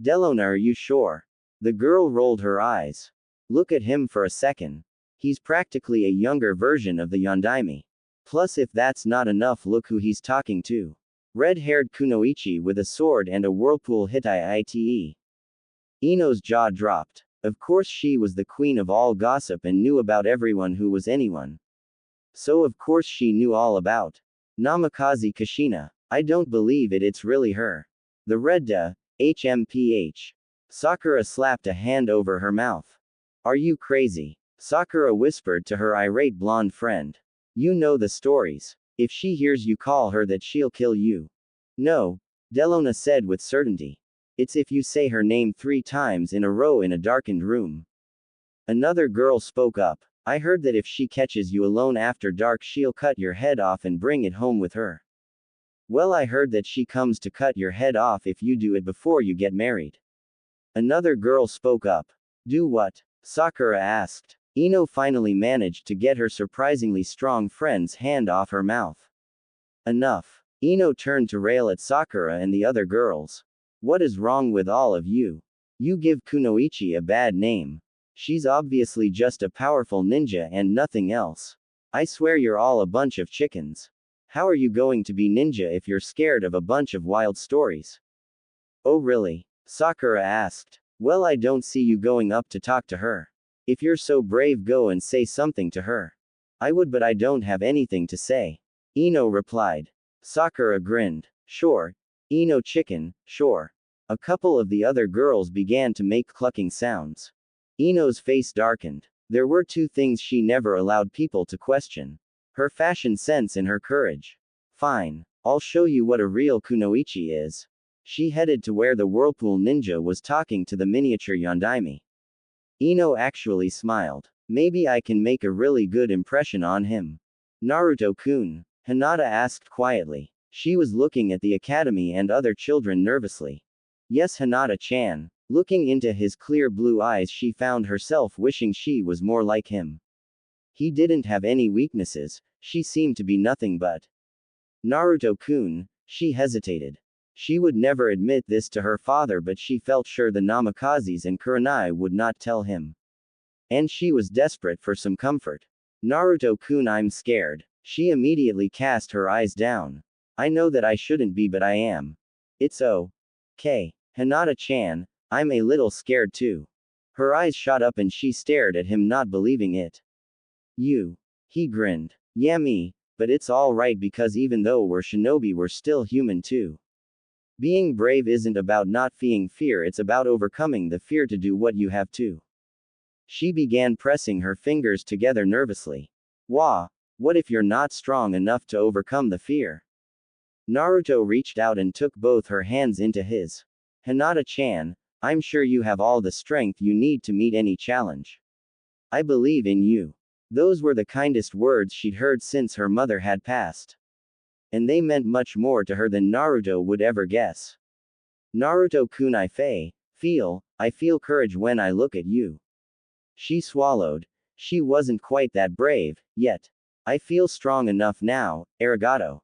[SPEAKER 1] Delona, are you sure? The girl rolled her eyes. Look at him for a second. He's practically a younger version of the Yondaimi. Plus, if that's not enough, look who he's talking to. Red-haired Kunoichi with a sword and a whirlpool Hitai-ite. Ino's jaw dropped. Of course, she was the queen of all gossip and knew about everyone who was anyone. So of course she knew all about Namikaze Kushina. I don't believe it, it's really her. The Redda, HMPH. Sakura slapped a hand over her mouth. Are you crazy? Sakura whispered to her irate blonde friend. You know the stories. If she hears you call her that, she'll kill you. No, Delona said with certainty. It's if you say her name 3 times in a row in a darkened room. Another girl spoke up. I heard that if she catches you alone after dark, she'll cut your head off and bring it home with her. Well, I heard that she comes to cut your head off if you do it before you get married. Another girl spoke up. Do what? Sakura asked. Ino finally managed to get her surprisingly strong friend's hand off her mouth. Enough. Ino turned to rail at Sakura and the other girls. What is wrong with all of you? You give Kunoichi a bad name. She's obviously just a powerful ninja and nothing else. I swear you're all a bunch of chickens. How are you going to be ninja if you're scared of a bunch of wild stories? Oh really? Sakura asked. Well, I don't see you going up to talk to her. If you're so brave, go and say something to her. I would, but I don't have anything to say. Ino replied. Sakura grinned. Sure. Ino chicken, sure. A couple of the other girls began to make clucking sounds. Ino's face darkened. There were 2 things she never allowed people to question. Her fashion sense and her courage. Fine. I'll show you what a real Kunoichi is. She headed to where the Whirlpool Ninja was talking to the miniature Yondaimi. Ino actually smiled. Maybe I can make a really good impression on him. Naruto-kun? Hinata asked quietly. She was looking at the academy and other children nervously. Yes, Hinata-chan. Looking into his clear blue eyes, she found herself wishing she was more like him. He didn't have any weaknesses, she seemed to be nothing but. Naruto-kun, she hesitated. She would never admit this to her father, but she felt sure the Namikazes and Kurenai would not tell him. And she was desperate for some comfort. Naruto-kun, I'm scared. She immediately cast her eyes down. I know that I shouldn't be, but I am. It's okay. Hinata-chan, I'm a little scared too. Her eyes shot up and she stared at him, not believing it. You. He grinned. Yeah, me, but it's alright because even though we're shinobi, we're still human too. Being brave isn't about not feeling fear, it's about overcoming the fear to do what you have to. She began pressing her fingers together nervously. Wah, what if you're not strong enough to overcome the fear? Naruto reached out and took both her hands into his. Hinata-chan, I'm sure you have all the strength you need to meet any challenge. I believe in you. Those were the kindest words she'd heard since her mother had passed. And they meant much more to her than Naruto would ever guess. Naruto-kun, I feel courage when I look at you. She swallowed. She wasn't quite that brave, yet. I feel strong enough now, arigato.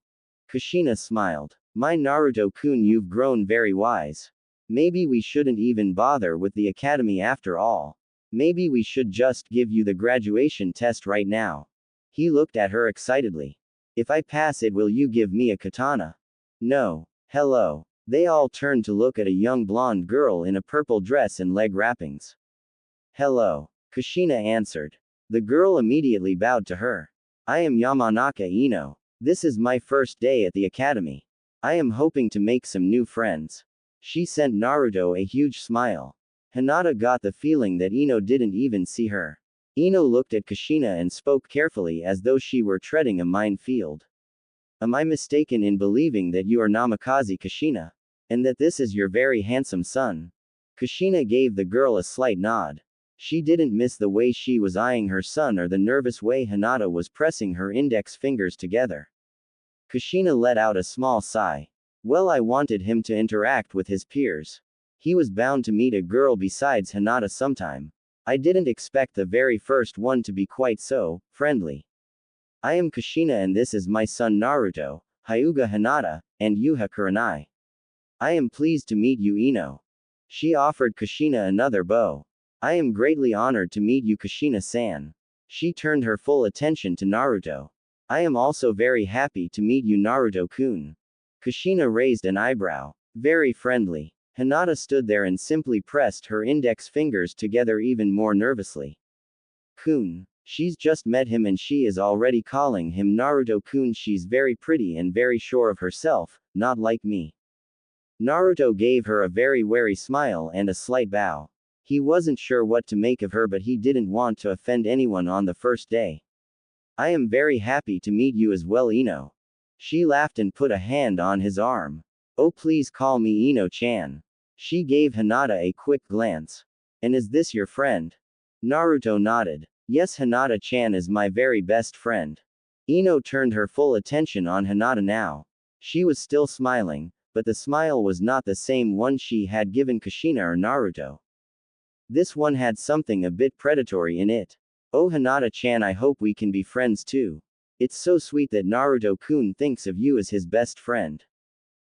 [SPEAKER 1] Kushina smiled. My Naruto-kun, you've grown very wise. Maybe we shouldn't even bother with the academy after all. Maybe we should just give you the graduation test right now. He looked at her excitedly. If I pass it, will you give me a katana? No. Hello. They all turned to look at a young blonde girl in a purple dress and leg wrappings. Hello. Kushina answered. The girl immediately bowed to her. I am Yamanaka Ino. This is my first day at the academy. I am hoping to make some new friends. She sent Naruto a huge smile. Hinata got the feeling that Ino didn't even see her. Ino looked at Kushina and spoke carefully as though she were treading a minefield. Am I mistaken in believing that you are Namikaze Kushina? And that this is your very handsome son? Kushina gave the girl a slight nod. She didn't miss the way she was eyeing her son or the nervous way Hinata was pressing her index fingers together. Kushina let out a small sigh. Well, I wanted him to interact with his peers. He was bound to meet a girl besides Hinata sometime. I didn't expect the very first one to be quite so friendly. I am Kushina and this is my son Naruto, Hyuga Hinata, and Yuha Kurenai. I am pleased to meet you, Ino. She offered Kushina another bow. I am greatly honored to meet you, Kushina-san. She turned her full attention to Naruto. I am also very happy to meet you, Naruto-kun. Kushina raised an eyebrow. Very friendly. Hinata stood there and simply pressed her index fingers together even more nervously. Kun. She's just met him and she is already calling him Naruto-kun. She's very pretty and very sure of herself, not like me. Naruto gave her a very wary smile and a slight bow. He wasn't sure what to make of her, but he didn't want to offend anyone on the first day. I am very happy to meet you as well, Ino. She laughed and put a hand on his arm. Oh, please call me Ino-chan. She gave Hinata a quick glance. And is this your friend? Naruto nodded. Yes, Hinata-chan is my very best friend. Ino turned her full attention on Hinata now. She was still smiling, but the smile was not the same one she had given Kushina or Naruto. This one had something a bit predatory in it. Oh, Hinata-chan, I hope we can be friends too. It's so sweet that Naruto-kun thinks of you as his best friend.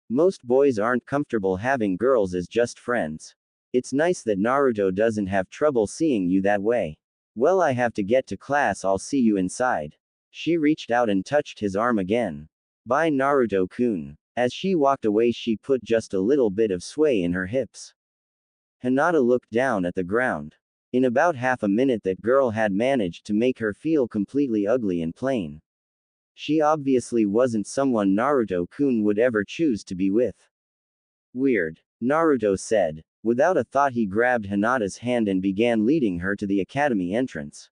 [SPEAKER 1] Most boys aren't comfortable having girls as just friends. It's nice that Naruto doesn't have trouble seeing you that way. Well, I have to get to class, I'll see you inside. She reached out and touched his arm again. Bye, Naruto-kun. As she walked away, she put just a little bit of sway in her hips. Hinata looked down at the ground. In about half a minute, that girl had managed to make her feel completely ugly and plain. She obviously wasn't someone Naruto-kun would ever choose to be with. Weird. Naruto said. Without a thought, he grabbed Hinata's hand and began leading her to the academy entrance.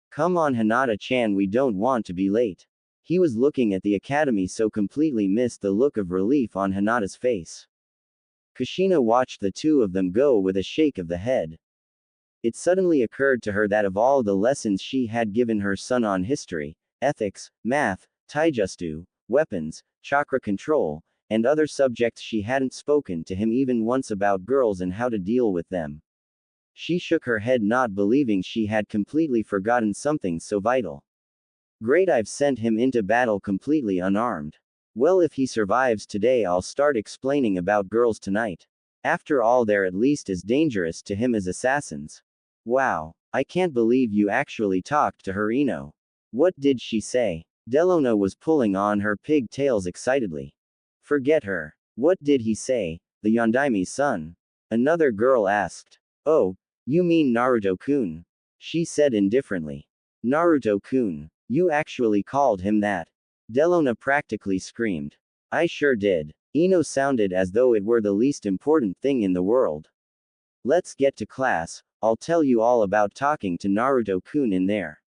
[SPEAKER 1] Come on, Hinata-chan, we don't want to be late. He was looking at the academy so completely missed the look of relief on Hinata's face. Kushina watched the two of them go with a shake of the head. It suddenly occurred to her that of all the lessons she had given her son on history, ethics, math, taijutsu, weapons, chakra control, and other subjects, she hadn't spoken to him even once about girls and how to deal with them. She shook her head, not believing she had completely forgotten something so vital. Great, I've sent him into battle completely unarmed. Well, if he survives today, I'll start explaining about girls tonight. After all, they're at least as dangerous to him as assassins. Wow, I can't believe you actually talked to her, Ino. What did she say? Delona was pulling on her pigtails excitedly. Forget her. What did he say? The Yondaimi's son? Another girl asked. Oh, You mean Naruto-kun? She said indifferently. Naruto-kun. You actually called him that. Delona practically screamed. I sure did. Ino sounded as though it were the least important thing in the world. Let's get to class, I'll tell you all about talking to Naruto-kun in there.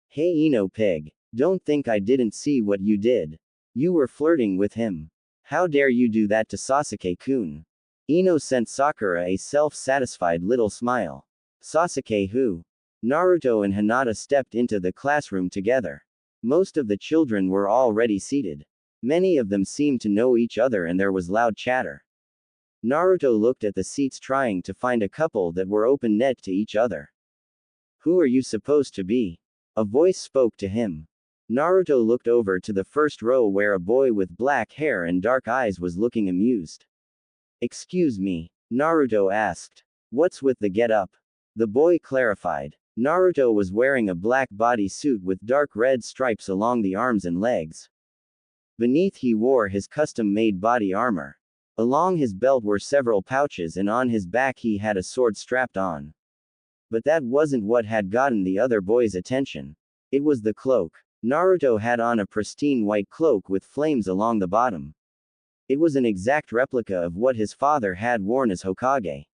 [SPEAKER 1] Hey Ino pig. Don't think I didn't see what you did. You were flirting with him. How dare you do that to Sasuke-kun? Ino sent Sakura a self-satisfied little smile. Sasuke who? Naruto and Hinata stepped into the classroom together. Most of the children were already seated. Many of them seemed to know each other and there was loud chatter. Naruto looked at the seats trying to find a couple that were open net to each other. Who are you supposed to be? A voice spoke to him. Naruto looked over to the first row where a boy with black hair and dark eyes was looking amused. Excuse me? Naruto asked. What's with the get-up? The boy clarified. Naruto was wearing a black bodysuit with dark red stripes along the arms and legs. Beneath he wore his custom-made body armor. Along his belt were several pouches and on his back he had a sword strapped on. But that wasn't what had gotten the other boy's attention. It was the cloak. Naruto had on a pristine white cloak with flames along the bottom. It was an exact replica of what his father had worn as Hokage.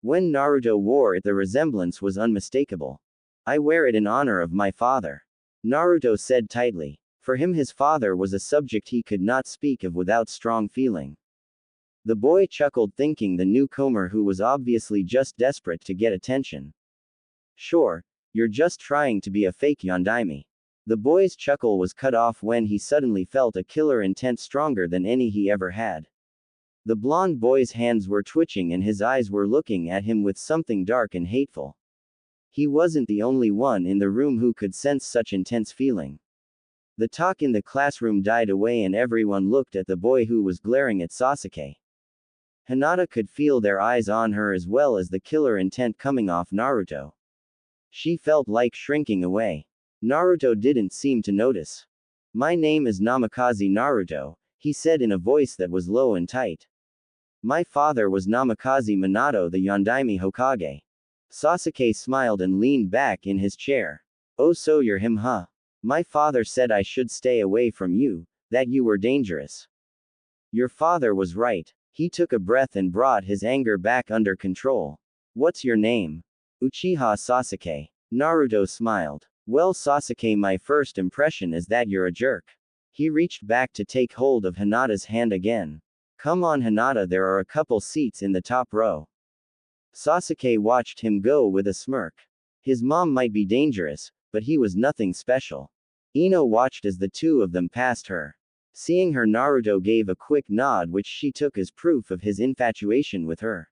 [SPEAKER 1] When Naruto wore it, the resemblance was unmistakable. I wear it in honor of my father. Naruto said tightly. For him, his father was a subject he could not speak of without strong feeling. The boy chuckled, thinking the newcomer who was obviously just desperate to get attention. Sure, you're just trying to be a fake yondaime. The boy's chuckle was cut off when he suddenly felt a killer intent stronger than any he ever had. The blonde boy's hands were twitching and his eyes were looking at him with something dark and hateful. He wasn't the only one in the room who could sense such intense feeling. The talk in the classroom died away and everyone looked at the boy who was glaring at Sasuke. Hinata could feel their eyes on her as well as the killer intent coming off Naruto. She felt like shrinking away. Naruto didn't seem to notice. My name is Namikaze Naruto, he said in a voice that was low and tight. My father was Namikaze Minato, the Yondaime Hokage. Sasuke smiled and leaned back in his chair. Oh, so you're him, huh? My father said I should stay away from you, that you were dangerous. Your father was right. He took a breath and brought his anger back under control. What's your name? Uchiha Sasuke. Naruto smiled. Well, Sasuke, my first impression is that you're a jerk. He reached back to take hold of Hinata's hand again. Come on, Hinata, there are a couple seats in the top row. Sasuke watched him go with a smirk. His mom might be dangerous, but he was nothing special. Ino watched as the two of them passed her. Seeing her, Naruto gave a quick nod which she took as proof of his infatuation with her.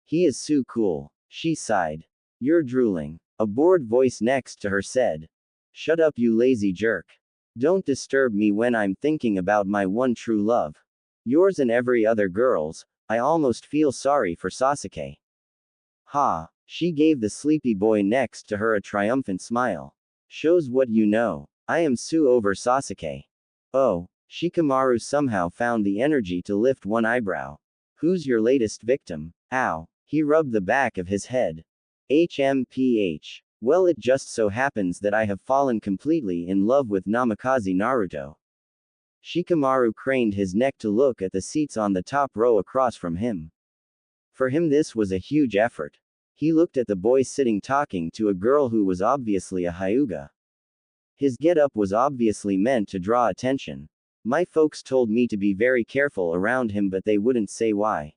[SPEAKER 1] He is so cool. She sighed. You're drooling. A bored voice next to her said. Shut up, you lazy jerk. Don't disturb me when I'm thinking about my one true love. Yours and every other girl's. I almost feel sorry for Sasuke. Ha. She gave the sleepy boy next to her a triumphant smile. Shows what you know. I am so over Sasuke. Oh. Shikamaru somehow found the energy to lift one eyebrow. Who's your latest victim? Ow. He rubbed the back of his head. HMPH. Well, it just so happens that I have fallen completely in love with Namikaze Naruto. Shikamaru craned his neck to look at the seats on the top row across from him. For him, this was a huge effort. He looked at the boy sitting talking to a girl who was obviously a Hyuga. His get-up was obviously meant to draw attention. My folks told me to be very careful around him, but they wouldn't say why.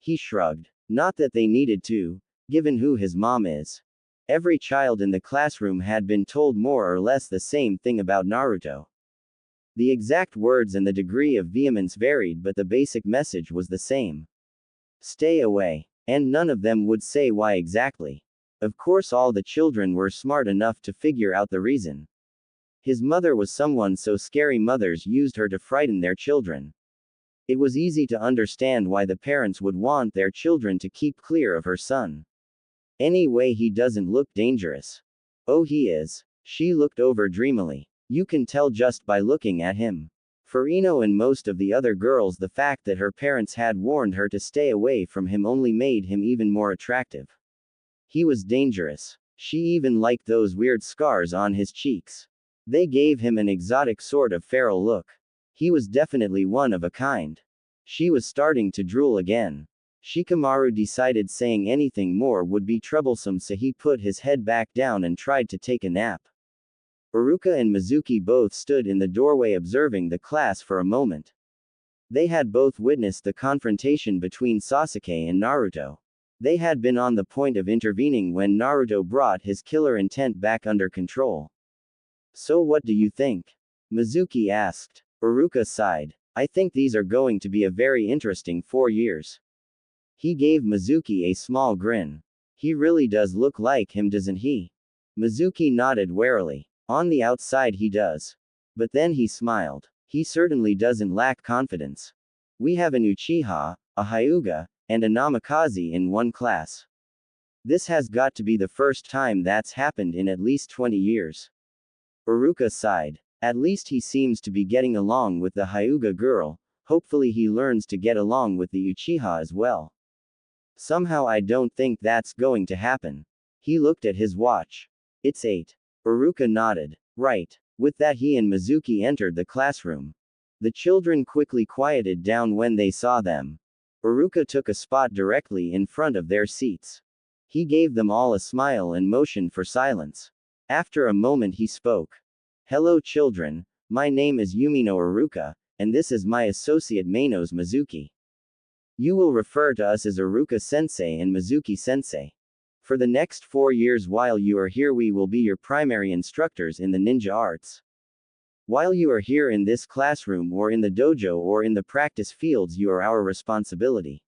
[SPEAKER 1] He shrugged. Not that they needed to, given who his mom is. Every child in the classroom had been told more or less the same thing about Naruto. The exact words and the degree of vehemence varied, but the basic message was the same. Stay away. And none of them would say why exactly. Of course, all the children were smart enough to figure out the reason. His mother was someone so scary mothers used her to frighten their children. It was easy to understand why the parents would want their children to keep clear of her son. Anyway, he doesn't look dangerous. Oh, he is. She looked over dreamily. You can tell just by looking at him. For Ino and most of the other girls, the fact that her parents had warned her to stay away from him only made him even more attractive. He was dangerous. She even liked those weird scars on his cheeks. They gave him an exotic sort of feral look. He was definitely one of a kind. She was starting to drool again. Shikamaru decided saying anything more would be troublesome, so he put his head back down and tried to take a nap. Iruka and Mizuki both stood in the doorway observing the class for a moment. They had both witnessed the confrontation between Sasuke and Naruto. They had been on the point of intervening when Naruto brought his killer intent back under control. "So what do you think?" Mizuki asked. Iruka sighed. "I think these are going to be a very interesting 4 years." He gave Mizuki a small grin. "He really does look like him, doesn't he?" Mizuki nodded warily. "On the outside he does. But then he smiled. He certainly doesn't lack confidence. We have an Uchiha, a Hyuga, and a Namikaze in one class. This has got to be the first time that's happened in at least 20 years. Iruka sighed. "At least he seems to be getting along with the Hyuga girl. Hopefully he learns to get along with the Uchiha as well." "Somehow I don't think that's going to happen." He looked at his watch. "It's 8. Iruka nodded. "Right." With that, he and Mizuki entered the classroom. The children quickly quieted down when they saw them. Iruka took a spot directly in front of their seats. He gave them all a smile and motioned for silence. After a moment he spoke. "Hello children, my name is Yumino Iruka, and this is my associate Manos Mizuki. You will refer to us as Iruka-sensei and Mizuki-sensei. For the next 4 years while you are here we will be your primary instructors in the ninja arts. While you are here in this classroom or in the dojo or in the practice fields you are our responsibility.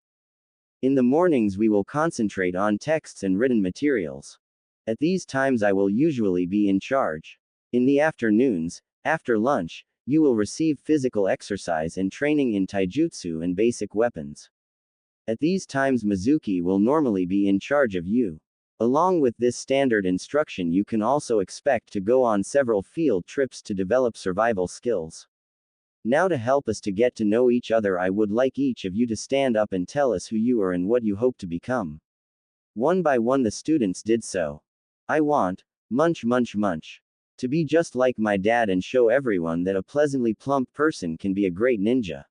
[SPEAKER 1] In the mornings we will concentrate on texts and written materials. At these times I will usually be in charge. In the afternoons, after lunch, you will receive physical exercise and training in taijutsu and basic weapons. At these times Mizuki will normally be in charge of you. Along with this standard instruction you can also expect to go on several field trips to develop survival skills. Now to help us to get to know each other I would like each of you to stand up and tell us who you are and what you hope to become." One by one the students did so. "I want, munch munch munch. To be just like my dad and show everyone that a pleasantly plump person can be a great ninja.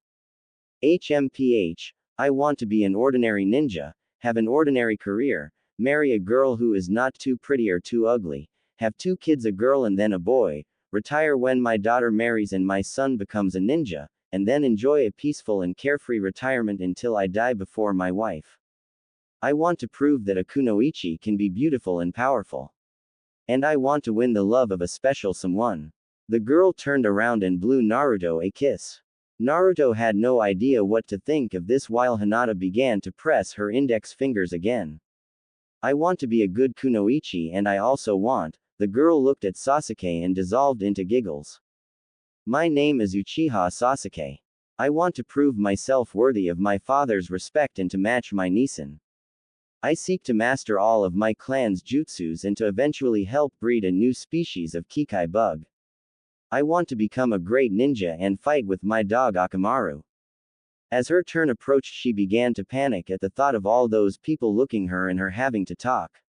[SPEAKER 1] HMPH, I want to be an ordinary ninja, have an ordinary career, marry a girl who is not too pretty or too ugly, have 2 kids, a girl and then a boy, retire when my daughter marries and my son becomes a ninja, and then enjoy a peaceful and carefree retirement until I die before my wife. I want to prove that a kunoichi can be beautiful and powerful. And I want to win the love of a special someone." The girl turned around and blew Naruto a kiss. Naruto had no idea what to think of this while Hinata began to press her index fingers again. "I want to be a good kunoichi and I also want," the girl looked at Sasuke and dissolved into giggles. "My name is Uchiha Sasuke. I want to prove myself worthy of my father's respect and to match my Nissen. I seek to master all of my clan's jutsus and to eventually help breed a new species of Kikai bug. I want to become a great ninja and fight with my dog Akamaru." As her turn approached she began to panic at the thought of all those people looking her and her having to talk.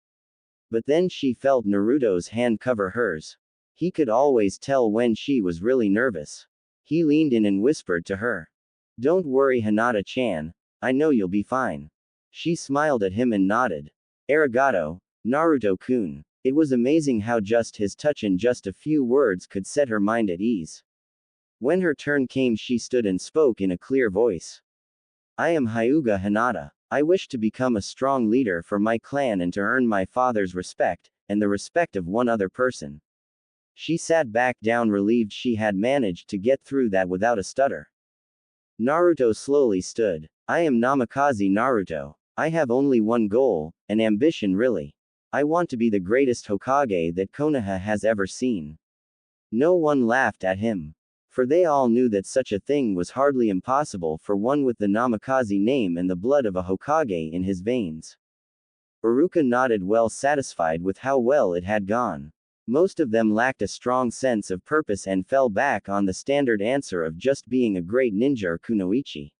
[SPEAKER 1] But then she felt Naruto's hand cover hers. He could always tell when she was really nervous. He leaned in and whispered to her. "Don't worry Hinata-chan, I know you'll be fine." She smiled at him and nodded. "Arigato, Naruto-kun." It was amazing how just his touch and just a few words could set her mind at ease. When her turn came she stood and spoke in a clear voice. "I am Hyuga Hinata. I wish to become a strong leader for my clan and to earn my father's respect, and the respect of one other person." She sat back down relieved she had managed to get through that without a stutter. Naruto slowly stood. "I am Namikaze Naruto. I have only one goal, an ambition really. I want to be the greatest Hokage that Konoha has ever seen." No one laughed at him. For they all knew that such a thing was hardly impossible for one with the Namikaze name and the blood of a Hokage in his veins. Iruka nodded, well satisfied with how well it had gone. Most of them lacked a strong sense of purpose and fell back on the standard answer of just being a great ninja or kunoichi.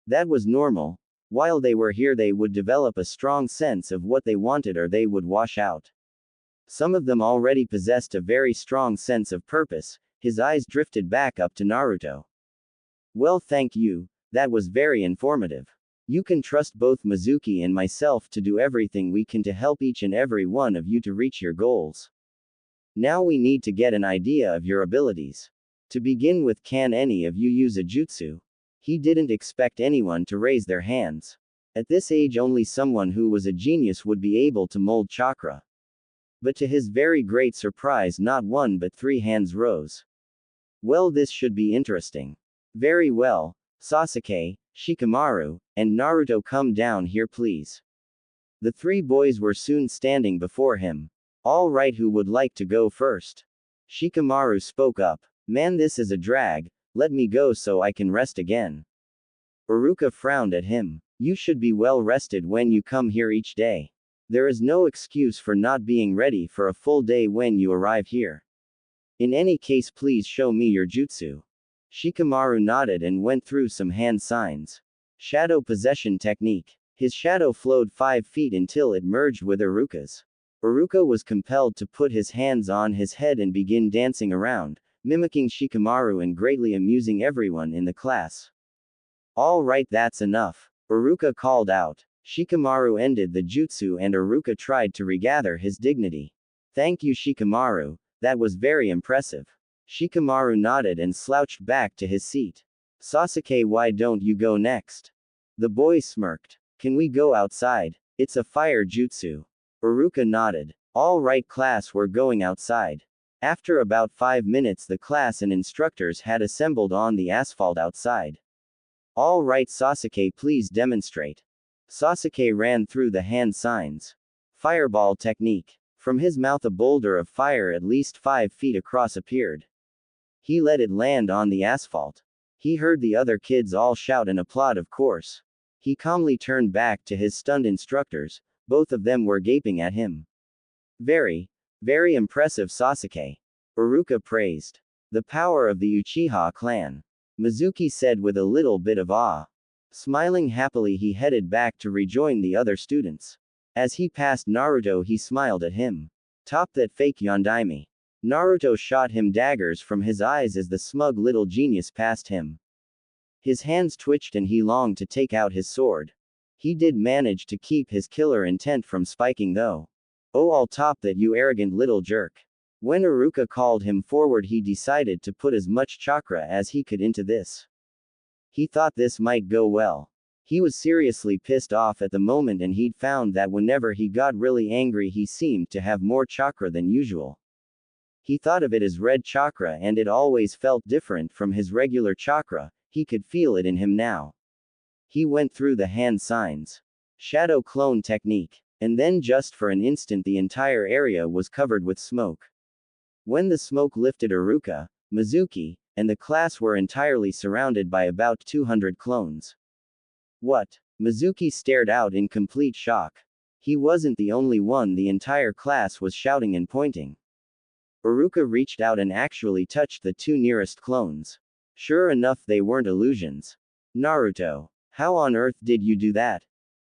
[SPEAKER 1] That was normal. While they were here, they would develop a strong sense of what they wanted or they would wash out. Some of them already possessed a very strong sense of purpose. His eyes drifted back up to Naruto. Well, thank you, that was very informative. You can trust both Mizuki and myself to do everything we can to help each and every one of you to reach your goals. Now we need to get an idea of your abilities. To begin with, can any of you use a jutsu? He didn't expect anyone to raise their hands. At this age, only someone who was a genius would be able to mold chakra. But to his very great surprise, not one but 3 hands rose. Well, this should be interesting. Very well, Sasuke, Shikamaru, and Naruto, come down here please. The 3 boys were soon standing before him. All right, who would like to go first? Shikamaru spoke up. Man, this is a drag, let me go so I can rest again. Iruka frowned at him. You should be well rested when you come here each day. There is no excuse for not being ready for a full day when you arrive here. In any case, please show me your jutsu. Shikamaru nodded and went through some hand signs. Shadow possession technique. His shadow flowed 5 feet until it merged with Iruka's. Iruka was compelled to put his hands on his head and begin dancing around, mimicking Shikamaru and greatly amusing everyone in the class. All right, that's enough, Iruka called out. Shikamaru ended the jutsu and Iruka tried to regather his dignity. Thank you, Shikamaru, that was very impressive. Shikamaru nodded and slouched back to his seat. Sasuke, why don't you go next? The boy smirked. Can we go outside? It's a fire jutsu. Iruka nodded. All right, class, we're going outside. After about 5 minutes, the class and instructors had assembled on the asphalt outside. All right, Sasuke, please demonstrate. Sasuke ran through the hand signs. Fireball technique. From his mouth, a boulder of fire at least 5 feet across appeared. He let it land on the asphalt. He heard the other kids all shout and applaud, of course. He calmly turned back to his stunned instructors. Both of them were gaping at him. Very impressive, Sasuke. Iruka praised. The power of the Uchiha clan. Mizuki said with a little bit of awe. Smiling happily, he headed back to rejoin the other students. As he passed Naruto, he smiled at him. Top that fake Yondaime. Naruto shot him daggers from his eyes as the smug little genius passed him. His hands twitched and he longed to take out his sword. He did manage to keep his killer intent from spiking though. Oh, I'll top that, you arrogant little jerk. When Iruka called him forward, he decided to put as much chakra as he could into this. He thought this might go well. He was seriously pissed off at the moment, and he'd found that whenever he got really angry, he seemed to have more chakra than usual. He thought of it as red chakra and it always felt different from his regular chakra. He could feel it in him now. He went through the hand signs. Shadow clone technique. And then just for an instant the entire area was covered with smoke. When the smoke lifted, Iruka, Mizuki, and the class were entirely surrounded by about 200 clones. What? Mizuki stared out in complete shock. He wasn't the only one, the entire class was shouting and pointing. Iruka reached out and actually touched the 2 nearest clones. Sure enough, they weren't illusions. Naruto, how on earth did you do that?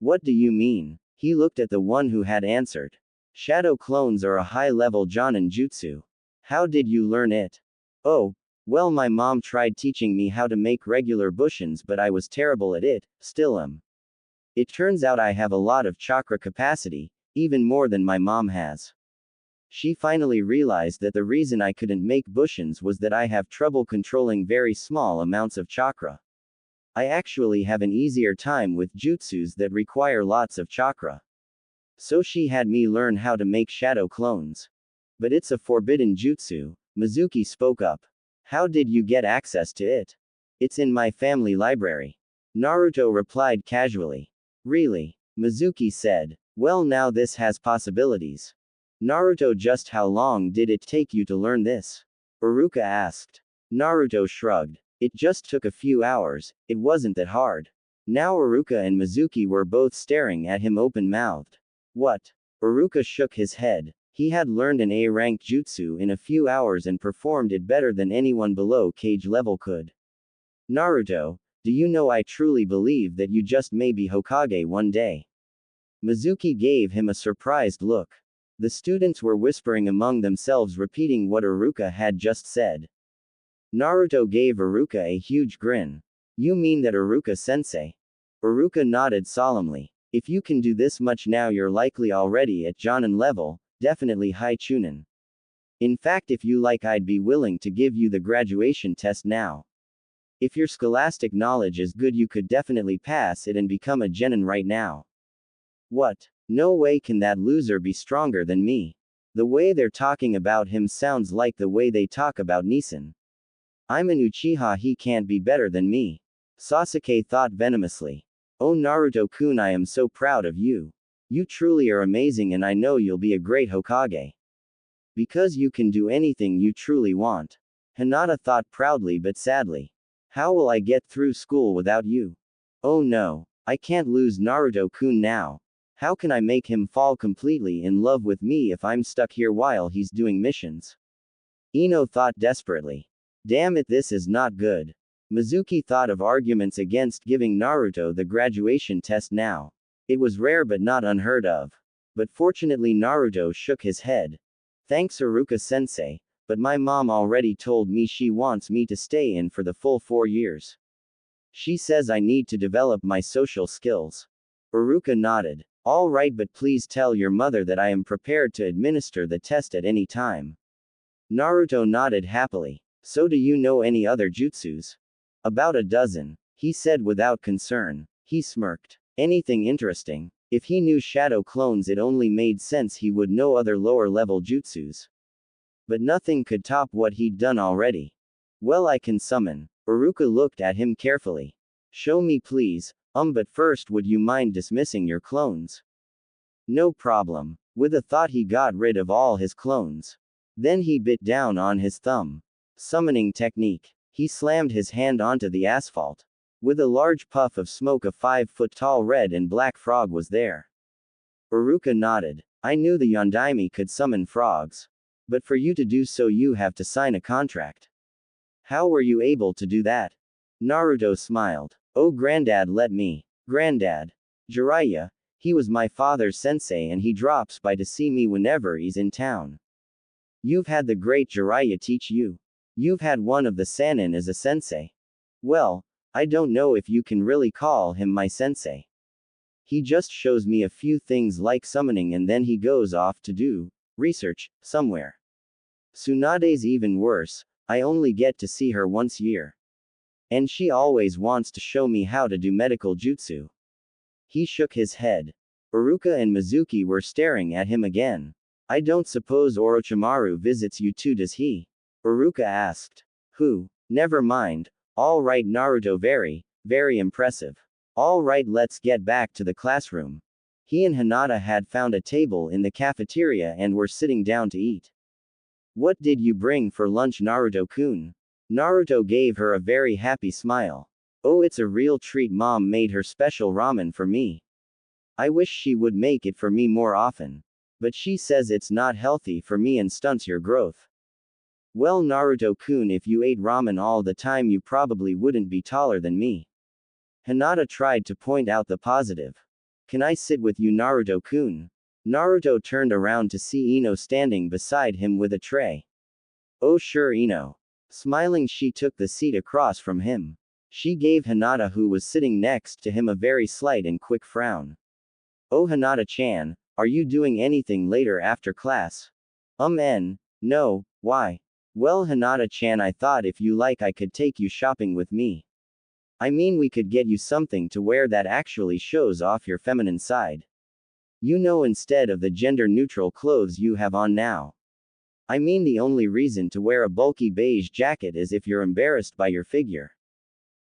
[SPEAKER 1] What do you mean? He looked at the one who had answered. Shadow clones are a high-level Jonin jutsu. How did you learn it? Oh, well, my mom tried teaching me how to make regular bushins, but I was terrible at it, still am. It turns out I have a lot of chakra capacity, even more than my mom has. She finally realized that the reason I couldn't make bushins was that I have trouble controlling very small amounts of chakra. I actually have an easier time with jutsus that require lots of chakra. So she had me learn how to make shadow clones. But it's a forbidden jutsu, Mizuki spoke up. How did you get access to it? It's in my family library. Naruto replied casually. Really? Mizuki said. Well, now this has possibilities. Naruto, just how long did it take you to learn this? Iruka asked. Naruto shrugged. It just took a few hours, it wasn't that hard. Now Iruka and Mizuki were both staring at him open-mouthed. What? Iruka shook his head. He had learned an A-rank jutsu in a few hours and performed it better than anyone below cage level could. Naruto, Do you know I truly believe that you just may be Hokage one day? Mizuki gave him a surprised look. The students were whispering among themselves, repeating what Iruka had just said. Naruto gave Iruka a huge grin. You mean that, Iruka-sensei? Iruka nodded solemnly. If you can do this much now, you're likely already at Jonin level, definitely high Chunin. In fact, if you like, I'd be willing to give you the graduation test now. If your scholastic knowledge is good, you could definitely pass it and become a genin right now. What? No way can that loser be stronger than me. The way they're talking about him sounds like the way they talk about Nissan. I'm an Uchiha, he can't be better than me. Sasuke thought venomously. Oh Naruto-kun, I am so proud of you. You truly are amazing, and I know you'll be a great Hokage. Because you can do anything you truly want. Hinata thought proudly but sadly. How will I get through school without you? Oh no, I can't lose Naruto-kun now. How can I make him fall completely in love with me if I'm stuck here while he's doing missions? Ino thought desperately. Damn it, this is not good. Mizuki thought of arguments against giving Naruto the graduation test now. It was rare but not unheard of. But fortunately Naruto shook his head. Thanks Iruka-sensei, but my mom already told me she wants me to stay in for the full 4 years. She says I need to develop my social skills. Iruka nodded. All right, but please tell your mother that I am prepared to administer the test at any time. Naruto nodded happily. So do you know any other jutsus? About a dozen, he said without concern. He smirked. Anything interesting? If he knew shadow clones, it only made sense he would know other lower level jutsus. But nothing could top what he'd done already. Well, I can summon. Iruka looked at him carefully. Show me please, but first would you mind dismissing your clones? No problem. With a thought he got rid of all his clones. Then he bit down on his thumb. Summoning technique. He slammed his hand onto the asphalt. With a large puff of smoke, a 5-foot-tall red and black frog was there. Iruka nodded. I knew the Yondaime could summon frogs. But for you to do so, you have to sign a contract. How were you able to do that? Naruto smiled. Oh, Granddad let me. Granddad. Jiraiya. He was my father's sensei and he drops by to see me whenever he's in town. You've had the great Jiraiya teach you. You've had one of the Sannin as a sensei. Well, I don't know if you can really call him my sensei. He just shows me a few things like summoning and then he goes off to do research somewhere. Tsunade's even worse, I only get to see her once a year. And she always wants to show me how to do medical jutsu. He shook his head. Iruka and Mizuki were staring at him again. I don't suppose Orochimaru visits you too, does he? Iruka asked. Who? Never mind. All right Naruto, very, very impressive. All right, let's get back to the classroom. He and Hinata had found a table in the cafeteria and were sitting down to eat. What did you bring for lunch, Naruto-kun? Naruto gave her a very happy smile. Oh, it's a real treat, Mom made her special ramen for me. I wish she would make it for me more often. But she says it's not healthy for me and stunts your growth. Well, Naruto-kun, if you ate ramen all the time, you probably wouldn't be taller than me. Hinata tried to point out the positive. Can I sit with you, Naruto-kun? Naruto turned around to see Ino standing beside him with a tray. Oh sure, Ino. Smiling, she took the seat across from him. She gave Hinata, who was sitting next to him, a very slight and quick frown. Oh Hinata-chan, are you doing anything later after class? No, why? Well Hinata-chan, I thought if you like I could take you shopping with me. I mean, we could get you something to wear that actually shows off your feminine side. You know, instead of the gender-neutral clothes you have on now. I mean, the only reason to wear a bulky beige jacket is if you're embarrassed by your figure.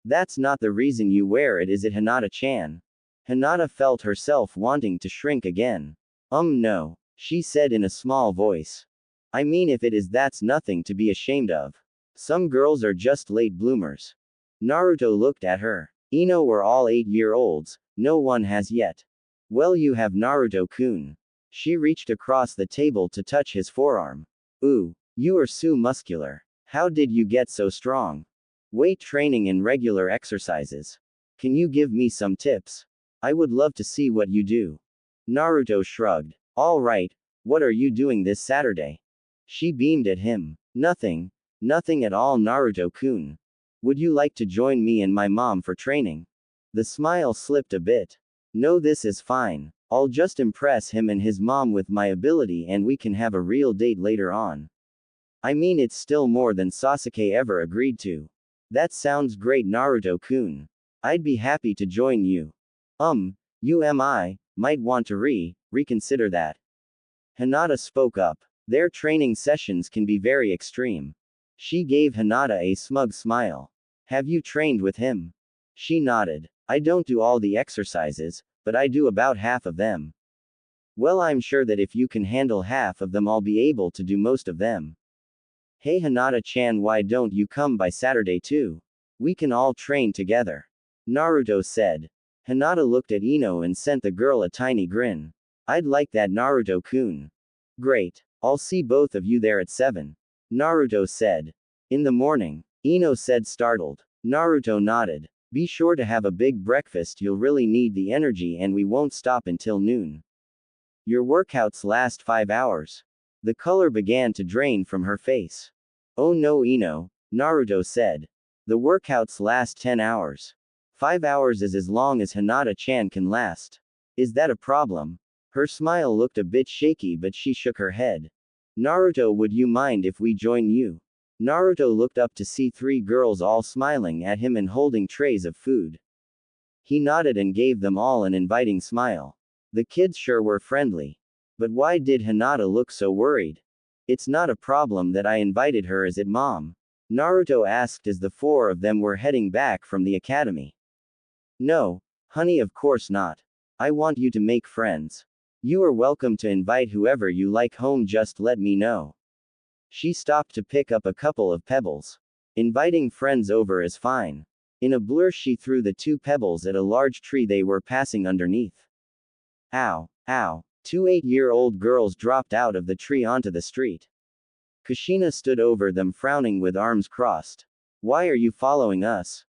[SPEAKER 1] That's not the reason you wear it, is it, Hinata-chan? Hinata felt herself wanting to shrink again. No, she said in a small voice. I mean, if it is, that's nothing to be ashamed of. Some girls are just late bloomers. Naruto looked at her. Ino, we're all 8-year-olds, no one has yet. Well, you have, Naruto-kun. She reached across the table to touch his forearm. Ooh, you are so muscular. How did you get so strong? Weight training and regular exercises. Can you give me some tips? I would love to see what you do. Naruto shrugged. All right, what are you doing this Saturday? She beamed at him. Nothing. Nothing at all, Naruto-kun. Would you like to join me and my mom for training? The smile slipped a bit. No, this is fine. I'll just impress him and his mom with my ability and we can have a real date later on. I mean, it's still more than Sasuke ever agreed to. That sounds great, Naruto-kun. I'd be happy to join you. Might want to reconsider that. Hinata spoke up. Their training sessions can be very extreme. She gave Hinata a smug smile. Have you trained with him? She nodded. I don't do all the exercises, but I do about half of them. Well, I'm sure that if you can handle half of them, I'll be able to do most of them. Hey Hinata-chan, why don't you come by Saturday too? We can all train together. Naruto said. Hinata looked at Ino and sent the girl a tiny grin. I'd like that, Naruto-kun. Great. I'll see both of you there at 7. Naruto said. In the morning. Ino said, startled. Naruto nodded. Be sure to have a big breakfast, you'll really need the energy and we won't stop until noon. Your workouts last 5 hours. The color began to drain from her face. Oh no, Ino, Naruto said. The workouts last 10 hours. 5 hours is as long as Hinata-chan can last. Is that a problem? Her smile looked a bit shaky, but she shook her head. Naruto, would you mind if we join you? Naruto looked up to see 3 girls all smiling at him and holding trays of food. He nodded and gave them all an inviting smile. The kids sure were friendly. But why did Hinata look so worried? It's not a problem that I invited her, is it, Mom? Naruto asked as the 4 of them were heading back from the academy. No, honey, of course not. I want you to make friends. You are welcome to invite whoever you like home, just let me know. She stopped to pick up a couple of pebbles. Inviting friends over is fine. In a blur, she threw the 2 pebbles at a large tree they were passing underneath. Ow, ow. 2 8-year-old girls dropped out of the tree onto the street. Kushina stood over them, frowning with arms crossed. Why are you following us?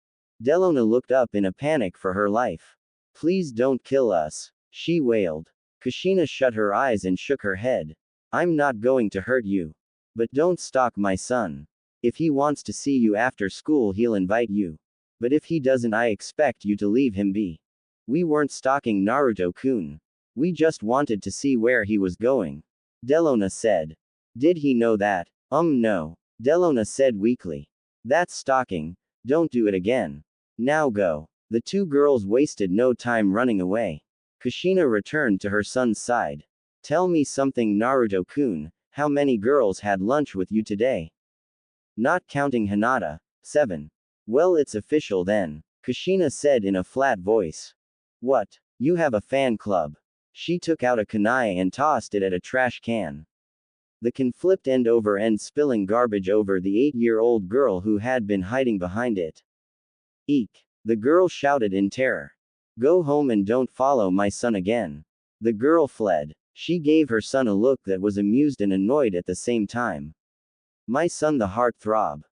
[SPEAKER 1] Delona looked up in a panic for her life. Please don't kill us, she wailed. Kushina shut her eyes and shook her head. I'm not going to hurt you. But don't stalk my son. If he wants to see you after school, he'll invite you. But if he doesn't, I expect you to leave him be. We weren't stalking, Naruto-kun. We just wanted to see where he was going. Delona said. Did he know that? No. Delona said weakly. That's stalking. Don't do it again. Now go. The 2 girls wasted no time running away. Kushina returned to her son's side. Tell me something, Naruto-kun. How many girls had lunch with you today? Not counting Hinata. 7. Well, it's official then, Kushina said in a flat voice. What? You have a fan club? She took out a kunai and tossed it at a trash can. The can flipped end over end, spilling garbage over the 8-year-old girl who had been hiding behind it. Eek! The girl shouted in terror. Go home and don't follow my son again. The girl fled. She gave her son a look that was amused and annoyed at the same time. My son, the heartthrob.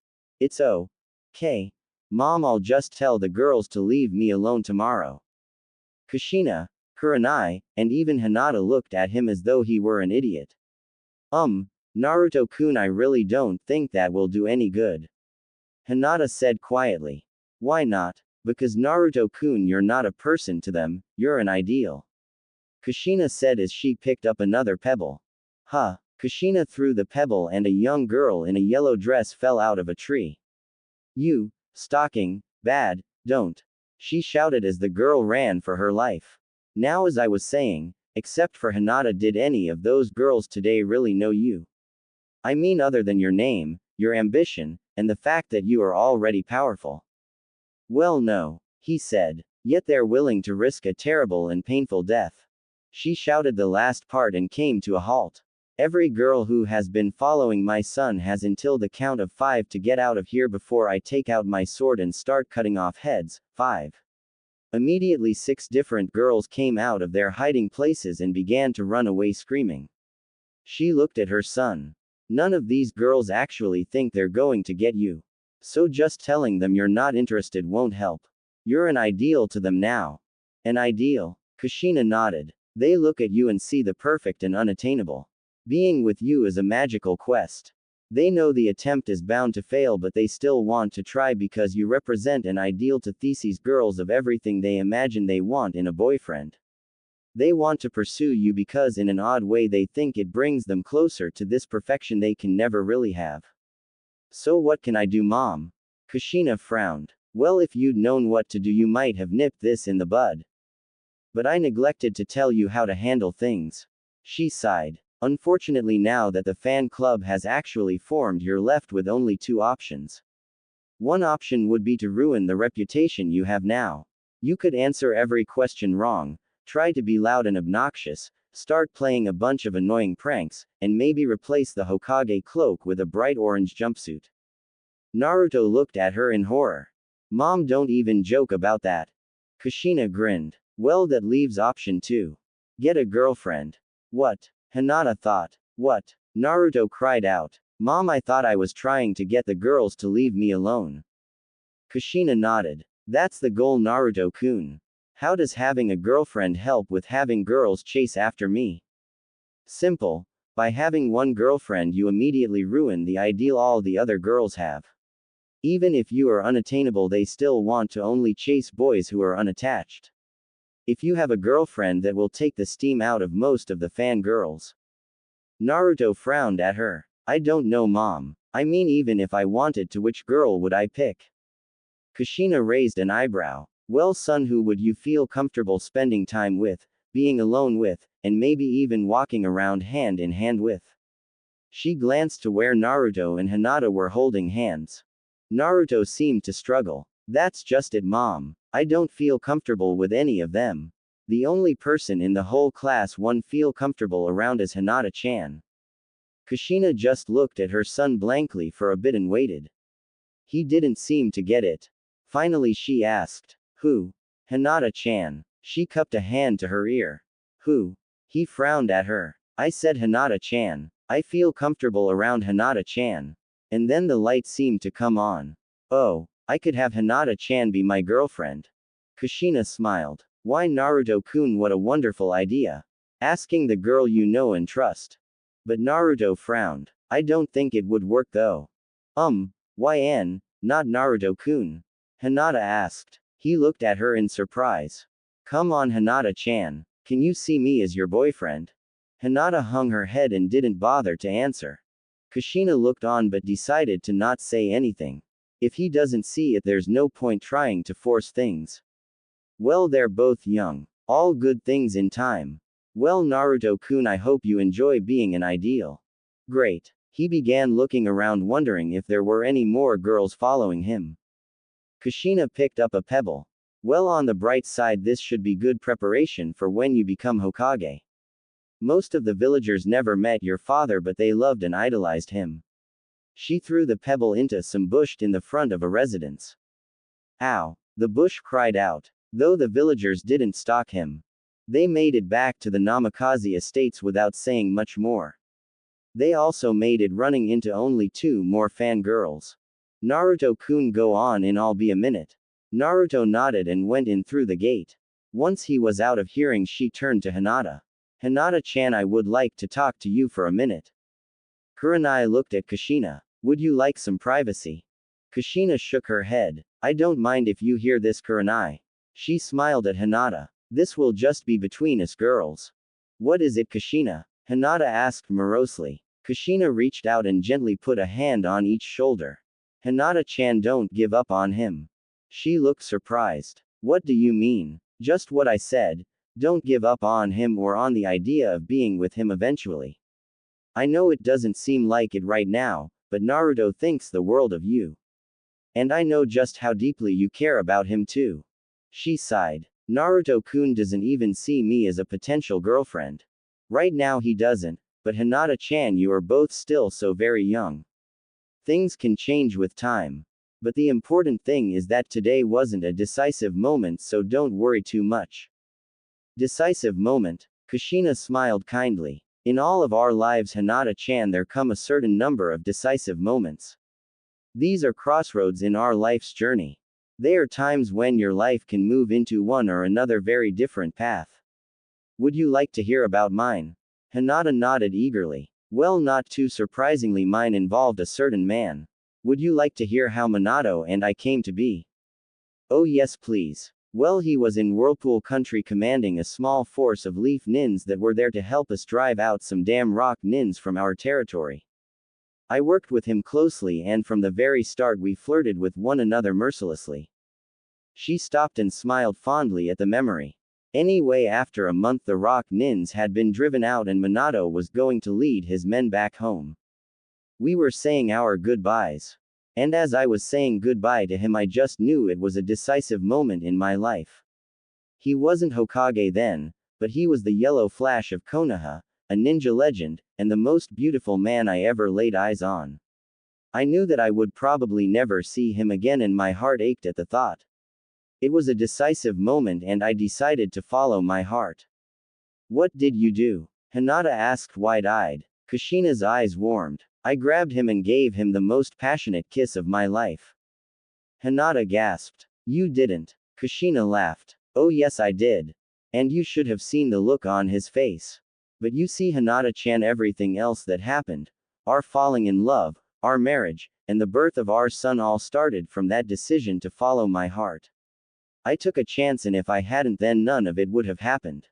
[SPEAKER 1] It's okay. Mom, I'll just tell the girls to leave me alone tomorrow. Kushina, Kurenai, and even Hinata looked at him as though he were an idiot. Naruto-kun, I really don't think that will do any good. Hinata said quietly. Why not? Because Naruto-kun, you're not a person to them, you're an ideal. Kushina said as she picked up another pebble. Huh. Kushina threw the pebble and a young girl in a yellow dress fell out of a tree. You, stalking, bad, don't. She shouted as the girl ran for her life. Now, as I was saying, except for Hinata, did any of those girls today really know you? I mean, other than your name, your ambition, and the fact that you are already powerful. Well, no, he said. Yet they're willing to risk a terrible and painful death. She shouted the last part and came to a halt. Every girl who has been following my son has until the count of 5 to get out of here before I take out my sword and start cutting off heads. 5. Immediately 6 different girls came out of their hiding places and began to run away screaming. She looked at her son. None of these girls actually think they're going to get you. So just telling them you're not interested won't help. You're an ideal to them now. An ideal? Kushina nodded. They look at you and see the perfect and unattainable. Being with you is a magical quest. They know the attempt is bound to fail, but they still want to try because you represent an ideal to theses girls of everything they imagine they want in a boyfriend. They want to pursue you because in an odd way they think it brings them closer to this perfection they can never really have. So what can I do, Mom? Kushina frowned. Well, if you'd known what to do you might have nipped this in the bud. But I neglected to tell you how to handle things. She sighed. Unfortunately, now that the fan club has actually formed, you're left with only two options. One option would be to ruin the reputation you have now. You could answer every question wrong, try to be loud and obnoxious, start playing a bunch of annoying pranks, and maybe replace the Hokage cloak with a bright orange jumpsuit. Naruto looked at her in horror. Mom, don't even joke about that. Kushina grinned. Well, that leaves option 2. Get a girlfriend. What? Hinata thought. What? Naruto cried out. Mom, I thought I was trying to get the girls to leave me alone. Kushina nodded. That's the goal, Naruto-kun. How does having a girlfriend help with having girls chase after me? Simple. By having one girlfriend you immediately ruin the ideal all the other girls have. Even if you are unattainable, they still want to only chase boys who are unattached. If you have a girlfriend, that will take the steam out of most of the fangirls. Naruto frowned at her. I don't know, Mom. I mean, even if I wanted to, which girl would I pick? Kushina raised an eyebrow. Well, son, who would you feel comfortable spending time with, being alone with, and maybe even walking around hand in hand with? She glanced to where Naruto and Hinata were holding hands. Naruto seemed to struggle. That's just it, Mom. I don't feel comfortable with any of them. The only person in the whole class one feel comfortable around is Hinata-chan. Kushina just looked at her son blankly for a bit and waited. He didn't seem to get it. Finally she asked, Who? Hinata-chan. She cupped a hand to her ear. Who? He frowned at her. I said Hinata-chan. I feel comfortable around Hinata-chan. And then the light seemed to come on. Oh, I could have Hinata-chan be my girlfriend. Kushina smiled. Why, Naruto-kun, what a wonderful idea. Asking the girl you know and trust. But Naruto frowned. I don't think it would work though. Why not Naruto-kun? Hinata asked. He looked at her in surprise. Come on, Hinata-chan. Can you see me as your boyfriend? Hinata hung her head and didn't bother to answer. Kushina looked on but decided to not say anything. If he doesn't see it, there's no point trying to force things. Well, they're both young. All good things in time. Well, Naruto-kun, I hope you enjoy being an ideal. Great. He began looking around, wondering if there were any more girls following him. Kushina picked up a pebble. Well, on the bright side, this should be good preparation for when you become Hokage. Most of the villagers never met your father, but they loved and idolized him. She threw the pebble into some bush in the front of a residence. Ow! The bush cried out. Though the villagers didn't stalk him. They made it back to the Namikaze estates without saying much more. They also made it, running into only 2 more fangirls. Naruto-kun, go on in, I'll be a minute. Naruto nodded and went in through the gate. Once he was out of hearing, she turned to Hinata. Hinata-chan, I would like to talk to you for a minute. Kurenai looked at Kushina. Would you like some privacy? Kushina shook her head. I don't mind if you hear this, Kurenai. She smiled at Hinata. This will just be between us girls. What is it, Kushina? Hinata asked morosely. Kushina reached out and gently put a hand on each shoulder. Hinata-chan, don't give up on him. She looked surprised. What do you mean? Just what I said. Don't give up on him or on the idea of being with him eventually. I know it doesn't seem like it right now, but Naruto thinks the world of you. And I know just how deeply you care about him too. She sighed. Naruto-kun doesn't even see me as a potential girlfriend. Right now he doesn't, but Hinata-chan, you are both still so very young. Things can change with time. But the important thing is that today wasn't a decisive moment, so don't worry too much. Decisive moment? Kushina smiled kindly. In all of our lives, Hinata-chan, there come a certain number of decisive moments. These are crossroads in our life's journey. They are times when your life can move into one or another very different path. Would you like to hear about mine? Hinata nodded eagerly. Well, not too surprisingly, mine involved a certain man. Would you like to hear how Minato and I came to be? Oh yes, please. Well, he was in Whirlpool Country commanding a small force of leaf nins that were there to help us drive out some damn rock nins from our territory. I worked with him closely, and from the very start we flirted with one another mercilessly. She stopped and smiled fondly at the memory. Anyway, after a month the rock nins had been driven out and Minato was going to lead his men back home. We were saying our goodbyes. And as I was saying goodbye to him, I just knew it was a decisive moment in my life. He wasn't Hokage then, but he was the Yellow Flash of Konoha, a ninja legend, and the most beautiful man I ever laid eyes on. I knew that I would probably never see him again, and my heart ached at the thought. It was a decisive moment, and I decided to follow my heart. What did you do? Hinata asked wide-eyed. Kushina's eyes warmed. I grabbed him and gave him the most passionate kiss of my life. Hinata gasped. You didn't. Kushina laughed. Oh yes, I did. And you should have seen the look on his face. But you see, Hinata-chan, everything else that happened, our falling in love, our marriage, and the birth of our son all started from that decision to follow my heart. I took a chance, and if I hadn't, then none of it would have happened.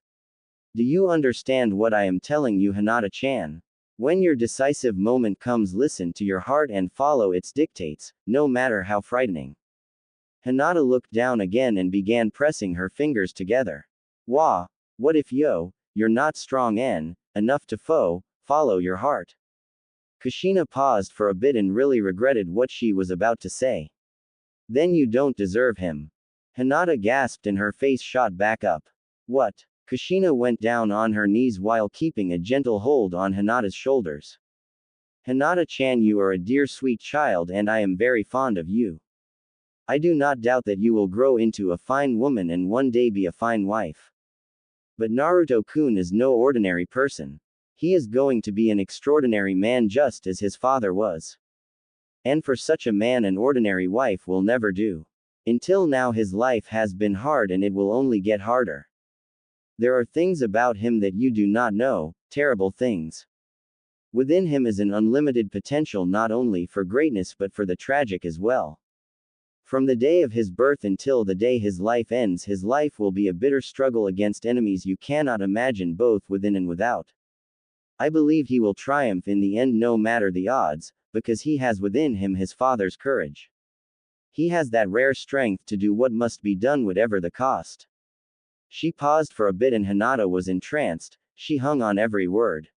[SPEAKER 1] Do you understand what I am telling you, Hinata-chan? When your decisive moment comes, listen to your heart and follow its dictates, no matter how frightening. Hinata looked down again and began pressing her fingers together. Wah, what if you're not strong enough to follow your heart? Kushina paused for a bit and really regretted what she was about to say. Then you don't deserve him. Hinata gasped and her face shot back up. What? Kushina went down on her knees while keeping a gentle hold on Hinata's shoulders. Hinata-chan, you are a dear sweet child and I am very fond of you. I do not doubt that you will grow into a fine woman and one day be a fine wife. But Naruto-kun is no ordinary person. He is going to be an extraordinary man just as his father was. And for such a man, an ordinary wife will never do. Until now his life has been hard and it will only get harder. There are things about him that you do not know, terrible things. Within him is an unlimited potential not only for greatness but for the tragic as well. From the day of his birth until the day his life ends, his life will be a bitter struggle against enemies you cannot imagine, both within and without. I believe he will triumph in the end no matter the odds, because he has within him his father's courage. He has that rare strength to do what must be done whatever the cost. She paused for a bit and Hinata was entranced. She hung on every word.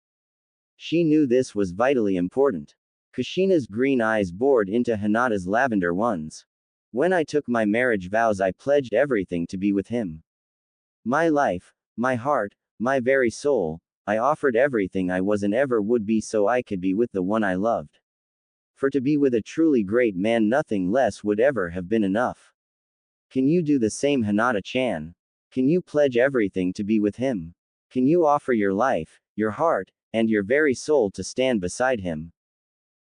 [SPEAKER 1] She knew this was vitally important. Kushina's green eyes bored into Hinata's lavender ones. When I took my marriage vows, I pledged everything to be with him. My life, my heart, my very soul, I offered everything I was and ever would be so I could be with the one I loved. For to be with a truly great man, nothing less would ever have been enough. Can you do the same, Hinata-chan? Can you pledge everything to be with him? Can you offer your life, your heart, and your very soul to stand beside him?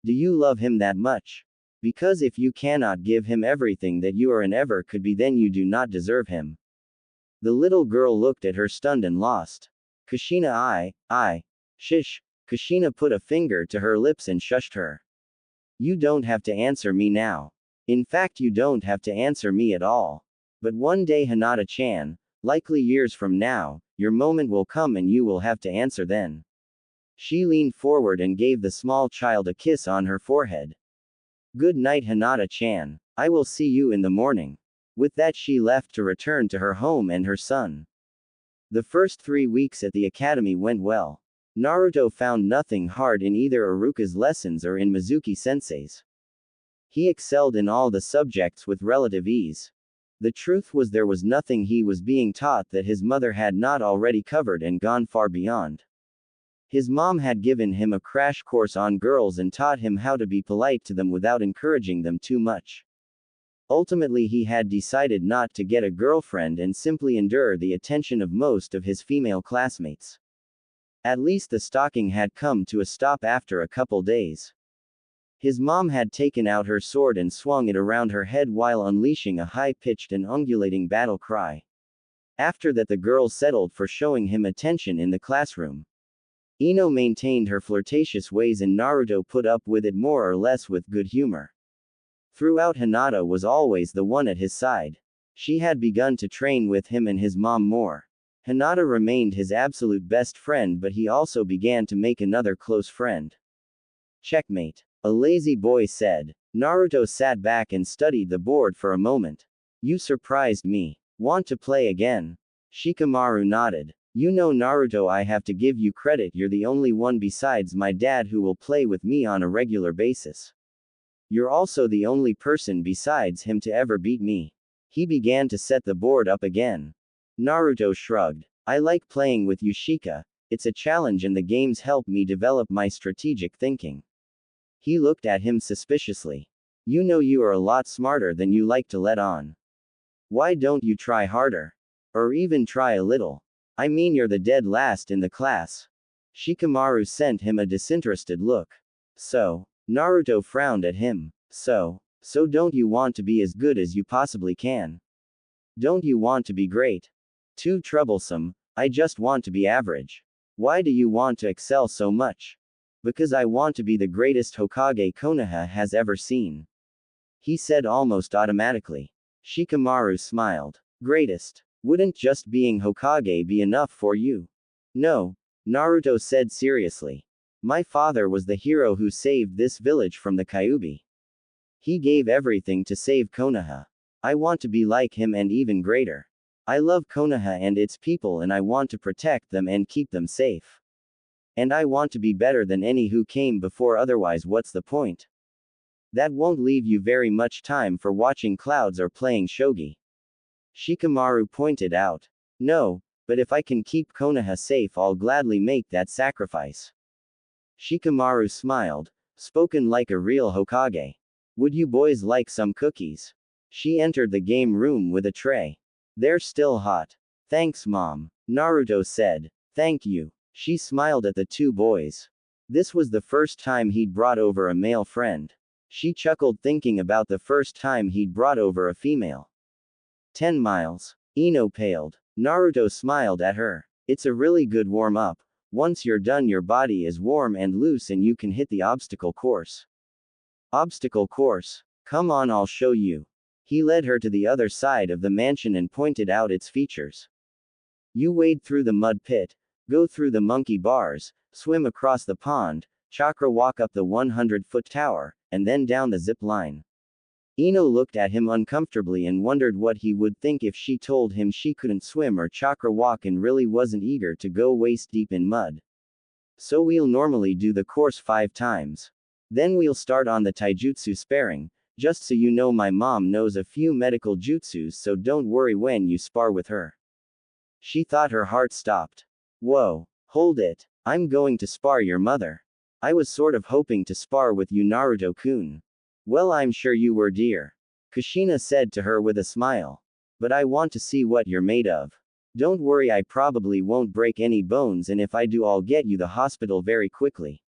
[SPEAKER 1] Do you love him that much? Because if you cannot give him everything that you are and ever could be, then you do not deserve him. The little girl looked at her stunned and lost. Kushina, shish. Kushina put a finger to her lips and shushed her. You don't have to answer me now. In fact, you don't have to answer me at all. But one day, Hinata-chan, likely years from now, your moment will come and you will have to answer then. She leaned forward and gave the small child a kiss on her forehead. Good night, Hinata-chan. I will see you in the morning. With that, she left to return to her home and her son. The first 3 weeks at the academy went well. Naruto found nothing hard in either Iruka's lessons or in Mizuki-sensei's. He excelled in all the subjects with relative ease. The truth was, there was nothing he was being taught that his mother had not already covered and gone far beyond. His mom had given him a crash course on girls and taught him how to be polite to them without encouraging them too much. Ultimately, he had decided not to get a girlfriend and simply endure the attention of most of his female classmates. At least the stalking had come to a stop after a couple days. His mom had taken out her sword and swung it around her head while unleashing a high-pitched and undulating battle cry. After that, the girl settled for showing him attention in the classroom. Ino maintained her flirtatious ways and Naruto put up with it more or less with good humor. Throughout, Hinata was always the one at his side. She had begun to train with him and his mom more. Hinata remained his absolute best friend, but he also began to make another close friend. Checkmate. A lazy boy said. Naruto sat back and studied the board for a moment. You surprised me. Want to play again? Shikamaru nodded. You know, Naruto, I have to give you credit, you're the only one besides my dad who will play with me on a regular basis. You're also the only person besides him to ever beat me. He began to set the board up again. Naruto shrugged. I like playing with you, Shika. It's a challenge and the games help me develop my strategic thinking. He looked at him suspiciously. You know, you are a lot smarter than you like to let on. Why don't you try harder? Or even try a little? I mean, you're the dead last in the class. Shikamaru sent him a disinterested look. So? Naruto frowned at him. So don't you want to be as good as you possibly can? Don't you want to be great? Too troublesome. I just want to be average. Why do you want to excel so much? Because I want to be the greatest Hokage Konoha has ever seen. He said almost automatically. Shikamaru smiled. Greatest. Wouldn't just being Hokage be enough for you? No, Naruto said seriously. My father was the hero who saved this village from the Kyuubi. He gave everything to save Konoha. I want to be like him and even greater. I love Konoha and its people and I want to protect them and keep them safe. And I want to be better than any who came before, otherwise what's the point? That won't leave you very much time for watching clouds or playing shogi. Shikamaru pointed out. No, but if I can keep Konoha safe, I'll gladly make that sacrifice. Shikamaru smiled. Spoken like a real Hokage. Would you boys like some cookies? She entered the game room with a tray. They're still hot. Thanks, Mom. Naruto said. Thank you. She smiled at the two boys. This was the first time he'd brought over a male friend. She chuckled thinking about the first time he'd brought over a female. 10 miles. Ino paled. Naruto smiled at her. It's a really good warm-up. Once you're done, your body is warm and loose and you can hit the obstacle course. Obstacle course? Come on, I'll show you. He led her to the other side of the mansion and pointed out its features. You wade through the mud pit, go through the monkey bars, swim across the pond, chakra walk up the 100-foot tower, and then down the zip line. Ino looked at him uncomfortably and wondered what he would think if she told him she couldn't swim or chakra walk and really wasn't eager to go waist deep in mud. So we'll normally do the course 5 times. Then we'll start on the taijutsu sparring. Just so you know, my mom knows a few medical jutsus, so don't worry when you spar with her. She thought her heart stopped. Whoa, hold it. I'm going to spar your mother. I was sort of hoping to spar with you, Naruto-kun. Well, I'm sure you were, dear. Kushina said to her with a smile. But I want to see what you're made of. Don't worry, I probably won't break any bones, and if I do, I'll get you the hospital very quickly.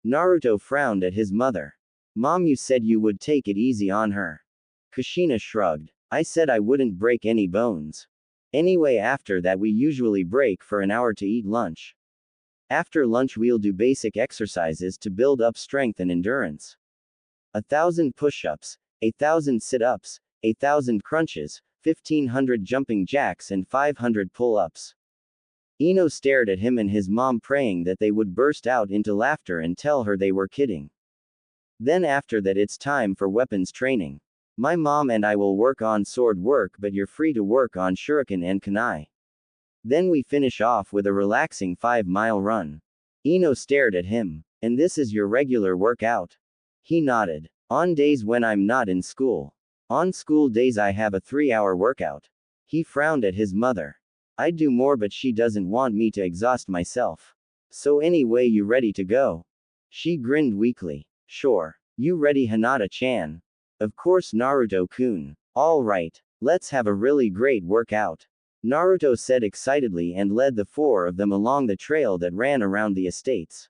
[SPEAKER 1] Naruto frowned at his mother. Mom, you said you would take it easy on her. Kushina shrugged. I said I wouldn't break any bones. Anyway, after that we usually break for an hour to eat lunch. After lunch we'll do basic exercises to build up strength and endurance. 1,000 push-ups, 1,000 sit-ups, 1,000 crunches, 1,500 jumping jacks and 500 pull-ups. Ino stared at him and his mom, praying that they would burst out into laughter and tell her they were kidding. Then after that it's time for weapons training. My mom and I will work on sword work, but you're free to work on shuriken and kunai. Then we finish off with a relaxing 5-mile run. Ino stared at him. And this is your regular workout? He nodded. On days when I'm not in school. On school days I have a 3-hour workout. He frowned at his mother. I'd do more, but she doesn't want me to exhaust myself. So anyway, you ready to go? She grinned weakly. Sure. You ready, Hinata-chan? Of course, Naruto-kun. All right. Let's have a really great workout. Naruto said excitedly and led the 4 of them along the trail that ran around the estates.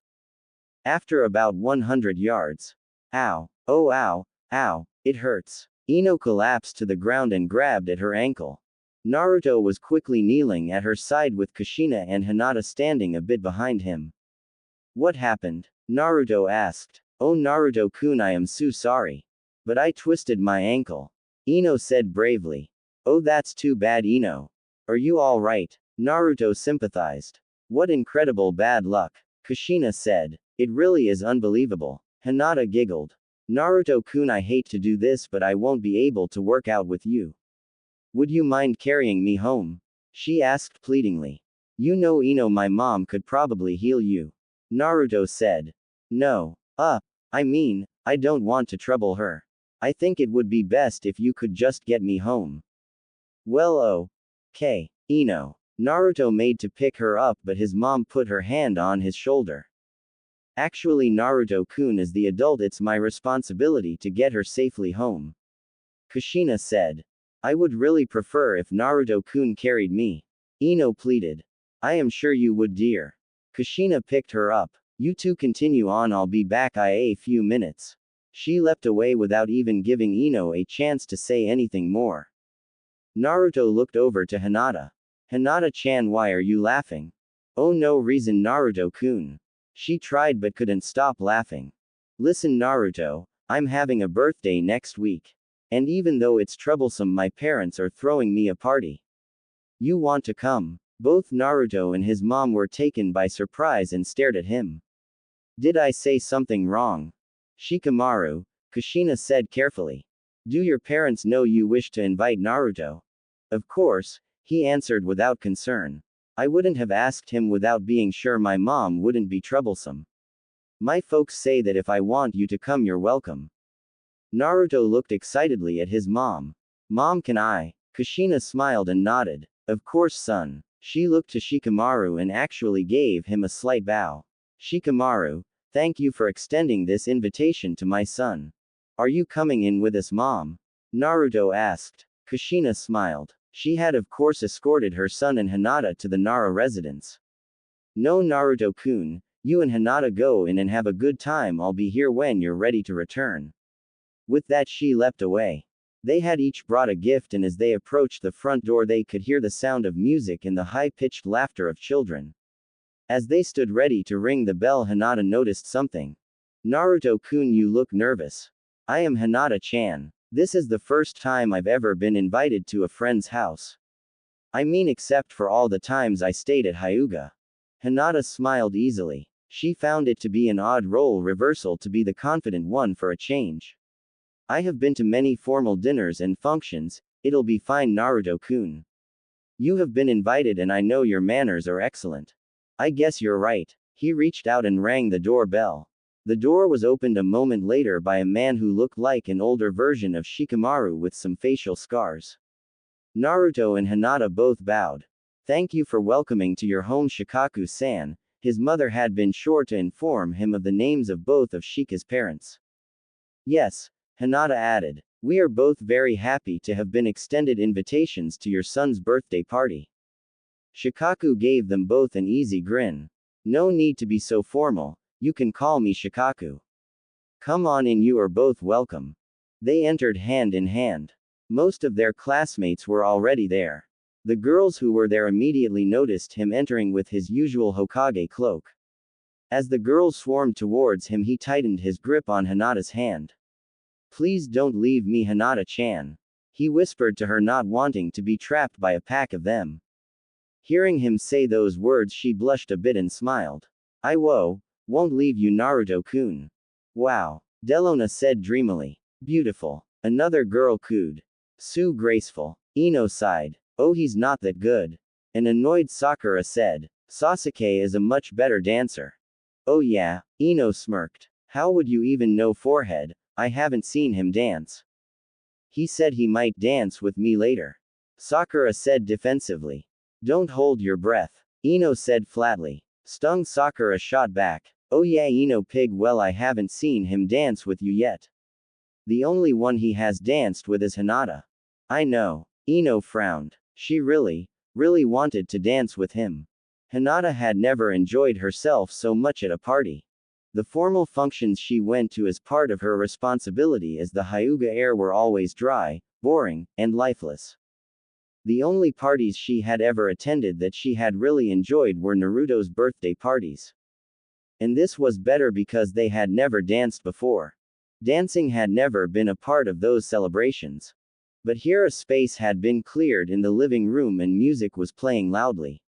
[SPEAKER 1] After about 100 yards. Ow. Oh ow. Ow. It hurts. Ino collapsed to the ground and grabbed at her ankle. Naruto was quickly kneeling at her side with Kushina and Hinata standing a bit behind him. What happened? Naruto asked. Oh Naruto-kun, I am so sorry. But I twisted my ankle. Ino said bravely. Oh, that's too bad, Ino. Are you alright? Naruto sympathized. What incredible bad luck. Kushina said. It really is unbelievable. Hinata giggled. Naruto-kun, I hate to do this, but I won't be able to work out with you. Would you mind carrying me home? She asked pleadingly. You know, Ino, my mom could probably heal you. Naruto said. No. I don't want to trouble her. I think it would be best if you could just get me home. Well, okay, Ino. Naruto made to pick her up, but his mom put her hand on his shoulder. Actually, Naruto-kun, as the adult, it's my responsibility to get her safely home. Kushina said. I would really prefer if Naruto-kun carried me. Ino pleaded. I am sure you would, dear. Kushina picked her up. You two continue on, I'll be back in a few minutes. She leapt away without even giving Ino a chance to say anything more. Naruto looked over to Hinata. Hinata-chan, why are you laughing? Oh, no reason, Naruto-kun. She tried but couldn't stop laughing. Listen, Naruto, I'm having a birthday next week. And even though it's troublesome, my parents are throwing me a party. You want to come? Both Naruto and his mom were taken by surprise and stared at him. Did I say something wrong? Shikamaru, Kushina said carefully. Do your parents know you wish to invite Naruto? Of course, he answered without concern. I wouldn't have asked him without being sure my mom wouldn't be troublesome. My folks say that if I want you to come, you're welcome. Naruto looked excitedly at his mom. Mom, can I? Kushina smiled and nodded. Of course, son. She looked to Shikamaru and actually gave him a slight bow. Shikamaru, thank you for extending this invitation to my son. Are you coming in with us, Mom? Naruto asked. Kushina smiled. She had of course escorted her son and Hinata to the Nara residence. No, Naruto-kun, you and Hinata go in and have a good time, I'll be here when you're ready to return. With that she leapt away. They had each brought a gift, and as they approached the front door they could hear the sound of music and the high-pitched laughter of children. As they stood ready to ring the bell, Hinata noticed something. Naruto-kun, you look nervous. I am Hinata-chan. This is the first time I've ever been invited to a friend's house. I mean, except for all the times I stayed at Hyuga. Hinata smiled easily. She found it to be an odd role reversal to be the confident one for a change. I have been to many formal dinners and functions, it'll be fine, Naruto-kun. You have been invited and I know your manners are excellent. I guess you're right. He reached out and rang the doorbell. The door was opened a moment later by a man who looked like an older version of Shikamaru with some facial scars. Naruto and Hinata both bowed. Thank you for welcoming to your home, Shikaku-san. His mother had been sure to inform him of the names of both of Shika's parents. Yes, Hinata added. We are both very happy to have been extended invitations to your son's birthday party. Shikaku gave them both an easy grin. No need to be so formal, you can call me Shikaku. Come on in, you are both welcome. They entered hand in hand. Most of their classmates were already there. The girls who were there immediately noticed him entering with his usual Hokage cloak. As the girls swarmed towards him, he tightened his grip on Hinata's hand. Please don't leave me, Hinata-chan. He whispered to her, not wanting to be trapped by a pack of them. Hearing him say those words, she blushed a bit and smiled. I won't leave you, Naruto-kun. Wow. Delona said dreamily. Beautiful. Another girl cooed. So graceful. Ino sighed. Oh, he's not that good. An annoyed Sakura said. Sasuke is a much better dancer. Oh yeah, Ino smirked. How would you even know, forehead? I haven't seen him dance. He said he might dance with me later. Sakura said defensively. Don't hold your breath. Ino said flatly. Stung Sakura shot back. Oh yeah, Ino pig, well, I haven't seen him dance with you yet. The only one he has danced with is Hinata. I know. Ino frowned. She really wanted to dance with him. Hinata had never enjoyed herself so much at a party. The formal functions she went to as part of her responsibility as the Hyuga heir were always dry, boring, and lifeless. The only parties she had ever attended that she had really enjoyed were Naruto's birthday parties. And this was better because they had never danced before. Dancing had never been a part of those celebrations. But here a space had been cleared in the living room and music was playing loudly.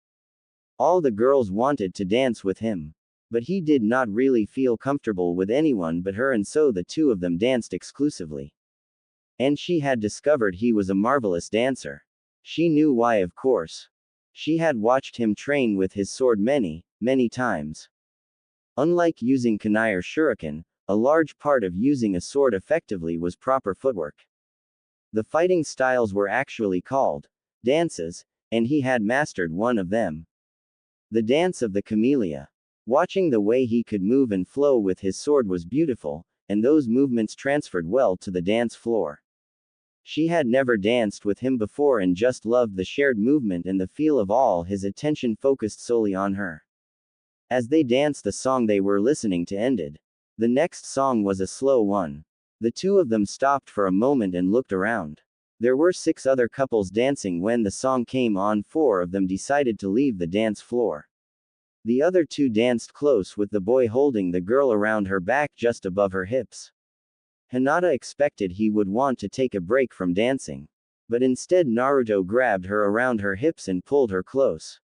[SPEAKER 1] All the girls wanted to dance with him. But he did not really feel comfortable with anyone but her, and so the two of them danced exclusively. And she had discovered he was a marvelous dancer. She knew why, of course. She had watched him train with his sword many, many times. Unlike using kunai or shuriken, a large part of using a sword effectively was proper footwork. The fighting styles were actually called dances, and he had mastered one of them. The dance of the camellia. Watching the way he could move and flow with his sword was beautiful, and those movements transferred well to the dance floor. She had never danced with him before and just loved the shared movement and the feel of all his attention focused solely on her. As they danced, the song they were listening to ended. The next song was a slow one. The two of them stopped for a moment and looked around. There were 6 other couples dancing. When the song came on, 4 of them decided to leave the dance floor. The other 2 danced close with the boy holding the girl around her back just above her hips. Hinata expected he would want to take a break from dancing. But instead Naruto grabbed her around her hips and pulled her close.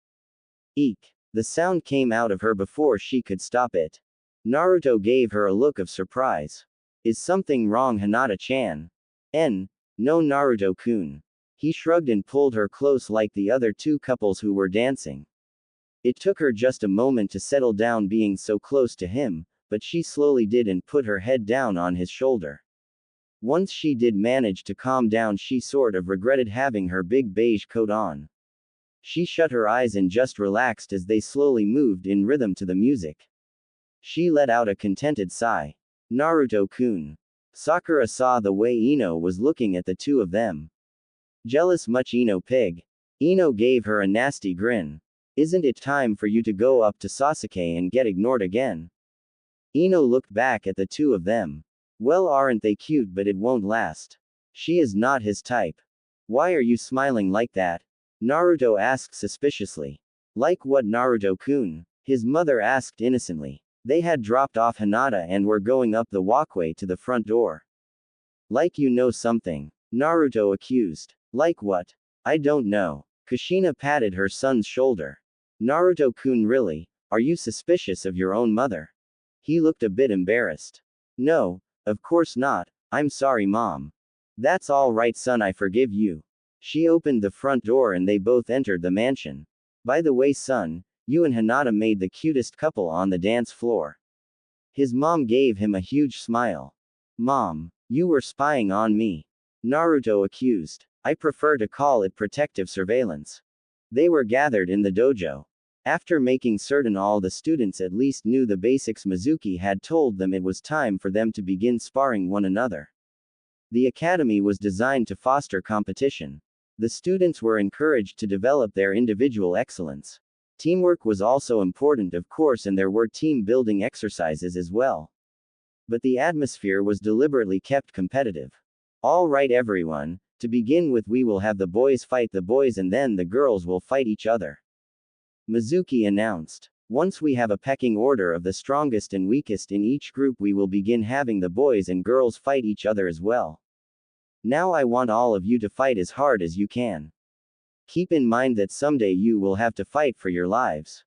[SPEAKER 1] Eek! The sound came out of her before she could stop it. Naruto gave her a look of surprise. Is something wrong, Hinata-chan? No, Naruto-kun. He shrugged and pulled her close like the other 2 couples who were dancing. It took her just a moment to settle down being so close to him, but she slowly did and put her head down on his shoulder. Once she did manage to calm down, she sort of regretted having her big beige coat on. She shut her eyes and just relaxed as they slowly moved in rhythm to the music. She let out a contented sigh. Naruto-kun. Sakura saw the way Ino was looking at the two of them. Jealous much, Ino pig? Ino gave her a nasty grin. Isn't it time for you to go up to Sasuke and get ignored again? Ino looked back at the two of them. Well, aren't they cute, but it won't last. She is not his type. Why are you smiling like that? Naruto asked suspiciously. Like what, Naruto-kun? His mother asked innocently. They had dropped off Hinata and were going up the walkway to the front door. Like you know something. Naruto accused. Like what? I don't know. Kushina patted her son's shoulder. Naruto-kun, really? Are you suspicious of your own mother? He looked a bit embarrassed. No, of course not. I'm sorry, Mom. That's all right, son, I forgive you. She opened the front door and they both entered the mansion. By the way, son, you and Hinata made the cutest couple on the dance floor. His mom gave him a huge smile. Mom, you were spying on me. Naruto accused. I prefer to call it protective surveillance. They were gathered in the dojo. After making certain all the students at least knew the basics, Mizuki had told them it was time for them to begin sparring one another. The academy was designed to foster competition. The students were encouraged to develop their individual excellence. Teamwork was also important, of course, and there were team-building exercises as well. But the atmosphere was deliberately kept competitive. All right, everyone, to begin with, we will have the boys fight the boys and then the girls will fight each other. Mizuki announced. Once we have a pecking order of the strongest and weakest in each group, we will begin having the boys and girls fight each other as well. Now I want all of you to fight as hard as you can. Keep in mind that someday you will have to fight for your lives.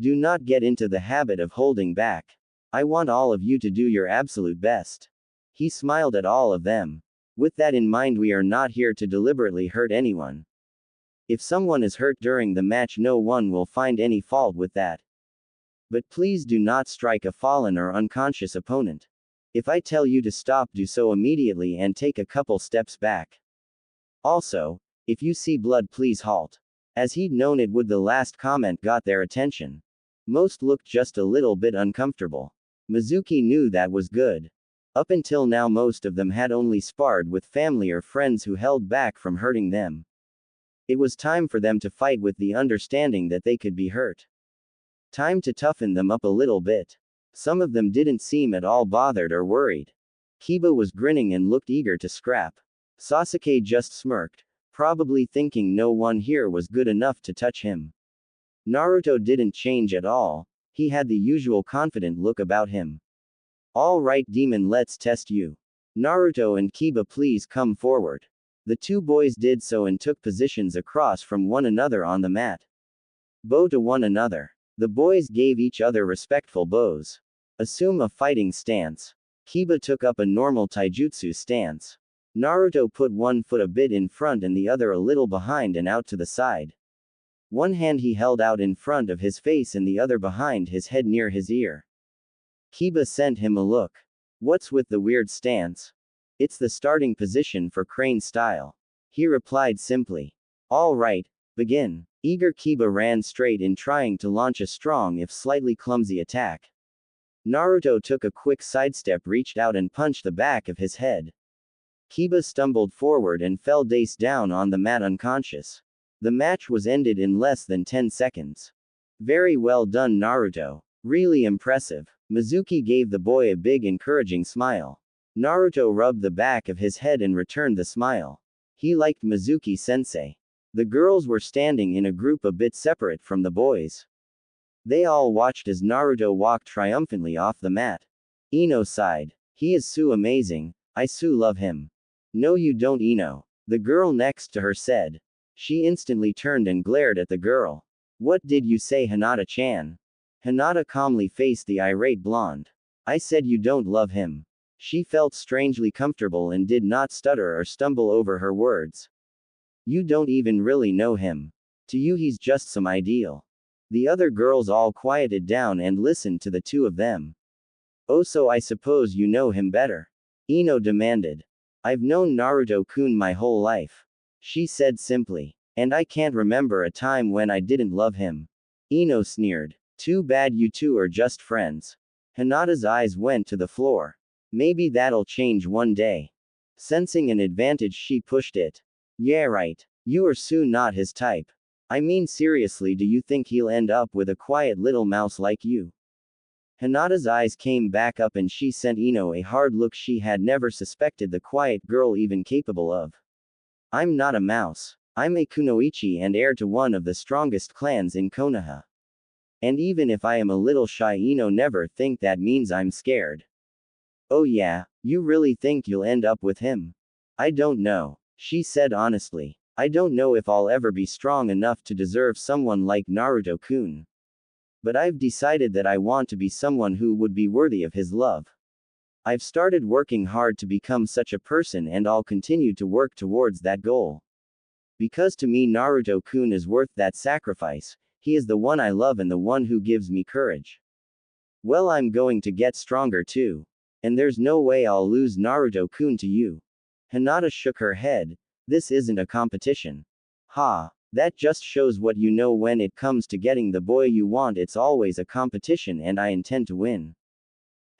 [SPEAKER 1] Do not get into the habit of holding back. I want all of you to do your absolute best. He smiled at all of them. With that in mind, we are not here to deliberately hurt anyone. If someone is hurt during the match, no one will find any fault with that. But please do not strike a fallen or unconscious opponent. If I tell you to stop, do so immediately and take a couple steps back. Also, if you see blood, please halt. As he'd known it would, the last comment got their attention. Most looked just a little bit uncomfortable. Mizuki knew that was good. Up until now, most of them had only sparred with family or friends who held back from hurting them. It was time for them to fight with the understanding that they could be hurt. Time to toughen them up a little bit. Some of them didn't seem at all bothered or worried. Kiba was grinning and looked eager to scrap. Sasuke just smirked, probably thinking no one here was good enough to touch him. Naruto didn't change at all. He had the usual confident look about him. All right, demon, let's test you. Naruto and Kiba, please come forward. The two boys did so and took positions across from one another on the mat. Bow to one another. The boys gave each other respectful bows. Assume a fighting stance. Kiba took up a normal taijutsu stance. Naruto put one foot a bit in front and the other a little behind and out to the side. One hand he held out in front of his face and the other behind his head near his ear. Kiba sent him a look. What's with the weird stance? It's the starting position for crane style. He replied simply. All right, begin. Eager Kiba ran straight in, trying to launch a strong if slightly clumsy attack. Naruto took a quick sidestep, reached out and punched the back of his head. Kiba stumbled forward and fell face down on the mat unconscious. The match was ended in less than 10 seconds. Very well done, Naruto. Really impressive. Mizuki gave the boy a big encouraging smile. Naruto rubbed the back of his head and returned the smile. He liked Mizuki-sensei. The girls were standing in a group a bit separate from the boys. They all watched as Naruto walked triumphantly off the mat. Ino sighed. He is so amazing, I so love him. No you don't, Ino. The girl next to her said. She instantly turned and glared at the girl. What did you say, Hinata-chan? Hinata calmly faced the irate blonde. I said you don't love him. She felt strangely comfortable and did not stutter or stumble over her words. You don't even really know him. To you he's just some ideal. The other girls all quieted down and listened to the two of them. Oh, so I suppose you know him better? Ino demanded. I've known Naruto-kun my whole life. She said simply. And I can't remember a time when I didn't love him. Ino sneered. Too bad you two are just friends. Hinata's eyes went to the floor. Maybe that'll change one day. Sensing an advantage, she pushed it. Yeah, right. You are soon not his type. I mean, seriously, do you think he'll end up with a quiet little mouse like you? Hinata's eyes came back up and she sent Ino a hard look she had never suspected the quiet girl even capable of. I'm not a mouse. I'm a kunoichi and heir to one of the strongest clans in Konoha. And even if I am a little shy, Ino, never think that means I'm scared. Oh yeah, you really think you'll end up with him? I don't know, she said honestly. I don't know if I'll ever be strong enough to deserve someone like Naruto-kun. But I've decided that I want to be someone who would be worthy of his love. I've started working hard to become such a person and I'll continue to work towards that goal. Because to me Naruto-kun is worth that sacrifice, he is the one I love and the one who gives me courage. Well, I'm going to get stronger too. And there's no way I'll lose Naruto-kun to you. Hinata shook her head. This isn't a competition. Ha, that just shows what you know. When it comes to getting the boy you want, it's always a competition and I intend to win.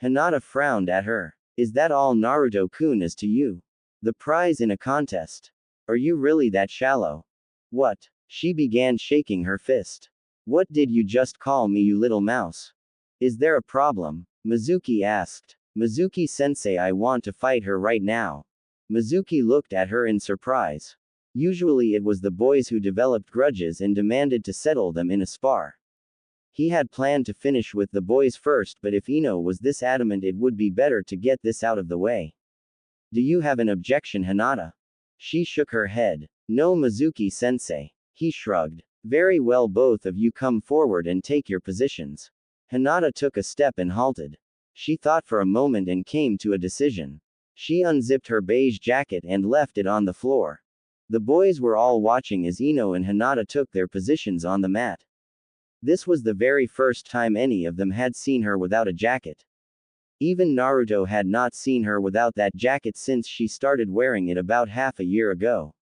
[SPEAKER 1] Hinata frowned at her. Is that all Naruto-kun is to you? The prize in a contest? Are you really that shallow? What? She began shaking her fist. What did you just call me, you little mouse? Is there a problem? Mizuki asked. Mizuki-sensei, I want to fight her right now. Mizuki looked at her in surprise. Usually it was the boys who developed grudges and demanded to settle them in a spar. He had planned to finish with the boys first, but if Ino was this adamant, it would be better to get this out of the way. Do you have an objection, Hinata? She shook her head. No, Mizuki-sensei. He shrugged. Very well, both of you come forward and take your positions. Hinata took a step and halted. She thought for a moment and came to a decision. She unzipped her beige jacket and left it on the floor. The boys were all watching as Ino and Hinata took their positions on the mat. This was the very first time any of them had seen her without a jacket. Even Naruto had not seen her without that jacket since she started wearing it about half a year ago.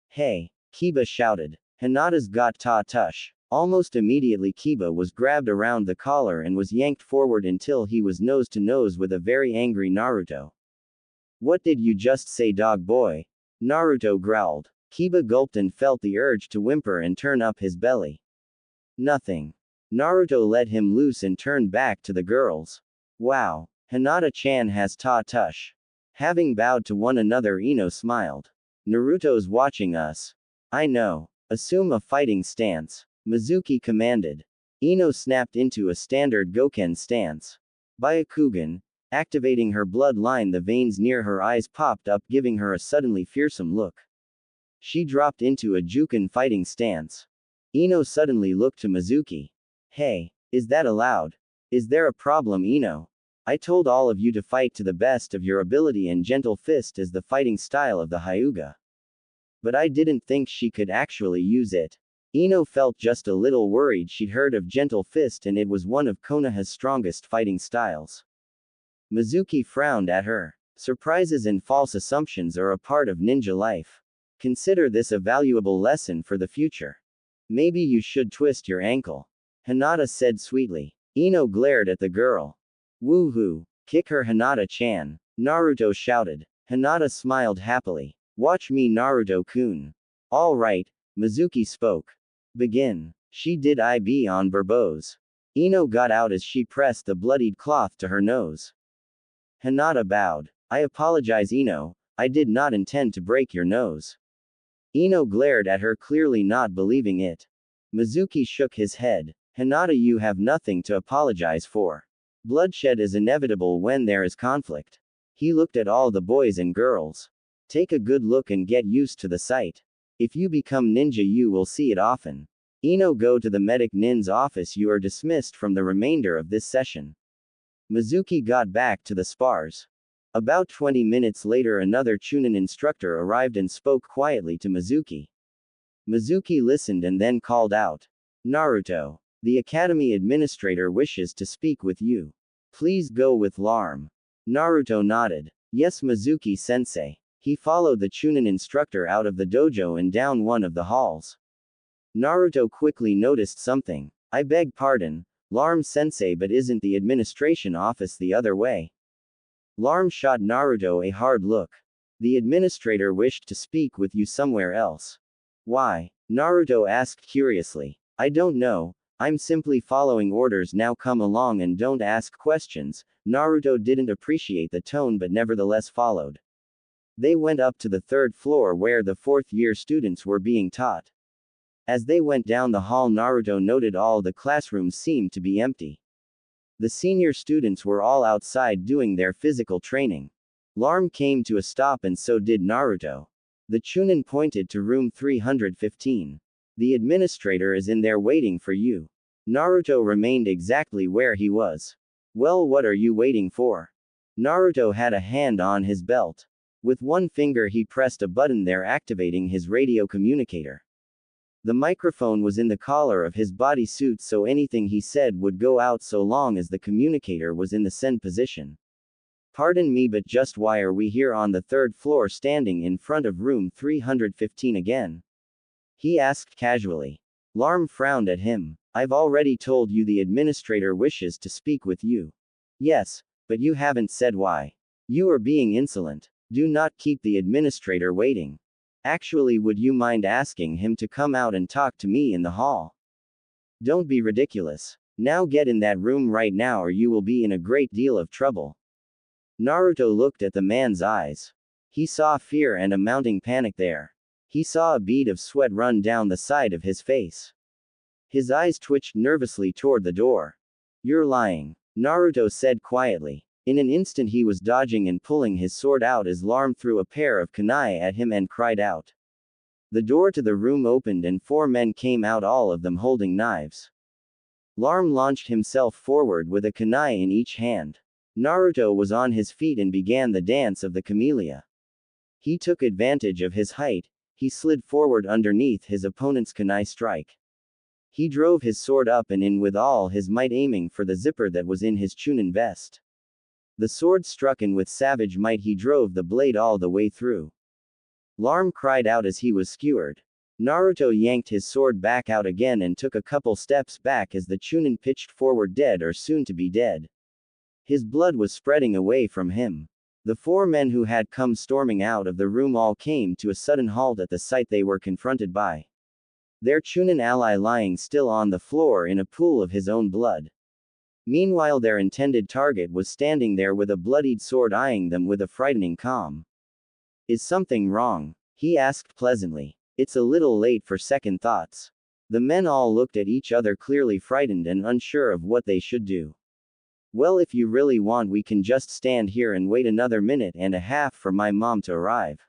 [SPEAKER 1] Hey! Kiba shouted. Hinata's got ta-tush. Almost immediately Kiba was grabbed around the collar and was yanked forward until he was nose to nose with a very angry Naruto. What did you just say, dog boy? Naruto growled. Kiba gulped and felt the urge to whimper and turn up his belly. Nothing. Naruto let him loose and turned back to the girls. Wow. Hinata-chan has taught Tush. Having bowed to one another, Ino smiled. Naruto's watching us. I know. Assume a fighting stance. Mizuki commanded. Ino snapped into a standard Goken stance. Byakugan, activating her bloodline, the veins near her eyes popped up, giving her a suddenly fearsome look. She dropped into a Juken fighting stance. Ino suddenly looked to Mizuki. Hey, is that allowed? Is there a problem, Ino? I told all of you to fight to the best of your ability, and Gentle Fist is the fighting style of the Hyuga. But I didn't think she could actually use it. Ino felt just a little worried. She'd heard of Gentle Fist and it was one of Konoha's strongest fighting styles. Mizuki frowned at her. Surprises and false assumptions are a part of ninja life. Consider this a valuable lesson for the future. Maybe you should twist your ankle. Hinata said sweetly. Ino glared at the girl. Woohoo! Kick her, Hinata-chan. Naruto shouted. Hinata smiled happily. Watch me, Naruto-kun. All right, Mizuki spoke. Begin. She did IB on Burbos. Ino got out as she pressed the bloodied cloth to her nose. Hinata bowed. I apologize, Ino. I did not intend to break your nose. Ino glared at her, clearly not believing it. Mizuki shook his head. Hinata, you have nothing to apologize for. Bloodshed is inevitable when there is conflict. He looked at all the boys and girls. Take a good look and get used to the sight. If you become ninja, you will see it often. Ino, go to the medic nin's office. You are dismissed from the remainder of this session. Mizuki got back to the spars. About 20 minutes later, another Chunin instructor arrived and spoke quietly to Mizuki. Mizuki listened and then called out. Naruto. The academy administrator wishes to speak with you. Please go with Larm. Naruto nodded. Yes, Mizuki-sensei. He followed the Chunin instructor out of the dojo and down one of the halls. Naruto quickly noticed something. I beg pardon, Larm-sensei, but isn't the administration office the other way? Larm shot Naruto a hard look. The administrator wished to speak with you somewhere else. Why? Naruto asked curiously. I don't know. I'm simply following orders. Now come along and don't ask questions. Naruto didn't appreciate the tone but nevertheless followed. They went up to the third floor where the fourth-year students were being taught. As they went down the hall, Naruto noted all the classrooms seemed to be empty. The senior students were all outside doing their physical training. Larm came to a stop and so did Naruto. The Chunin pointed to room 315. The administrator is in there waiting for you. Naruto remained exactly where he was. Well, what are you waiting for? Naruto had a hand on his belt. With one finger he pressed a button there, activating his radio communicator. The microphone was in the collar of his bodysuit, so anything he said would go out so long as the communicator was in the send position. Pardon me, but just why are we here on the third floor standing in front of room 315 again? He asked casually. Larm frowned at him. I've already told you the administrator wishes to speak with you. Yes, but you haven't said why. You are being insolent. Do not keep the administrator waiting. Actually, would you mind asking him to come out and talk to me in the hall? Don't be ridiculous. Now get in that room right now or you will be in a great deal of trouble. Naruto looked at the man's eyes. He saw fear and a mounting panic there. He saw a bead of sweat run down the side of his face. His eyes twitched nervously toward the door. You're lying, Naruto said quietly. In an instant he was dodging and pulling his sword out as Larm threw a pair of kunai at him and cried out. The door to the room opened and 4 men came out, all of them holding knives. Larm launched himself forward with a kunai in each hand. Naruto was on his feet and began the dance of the camellia. He took advantage of his height. He slid forward underneath his opponent's kunai strike. He drove his sword up and in with all his might, aiming for the zipper that was in his Chunin vest. The sword struck and with savage might he drove the blade all the way through. Larm cried out as he was skewered. Naruto yanked his sword back out again and took a couple steps back as the Chunin pitched forward, dead or soon to be dead. His blood was spreading away from him. The 4 men who had come storming out of the room all came to a sudden halt at the sight they were confronted by. their Chunin ally lying still on the floor in a pool of his own blood. Meanwhile, their intended target was standing there with a bloodied sword eyeing them with a frightening calm. Is something wrong? He asked pleasantly. It's a little late for second thoughts. The men all looked at each other, clearly frightened and unsure of what they should do. Well, if you really want, we can just stand here and wait another minute and a half for my mom to arrive.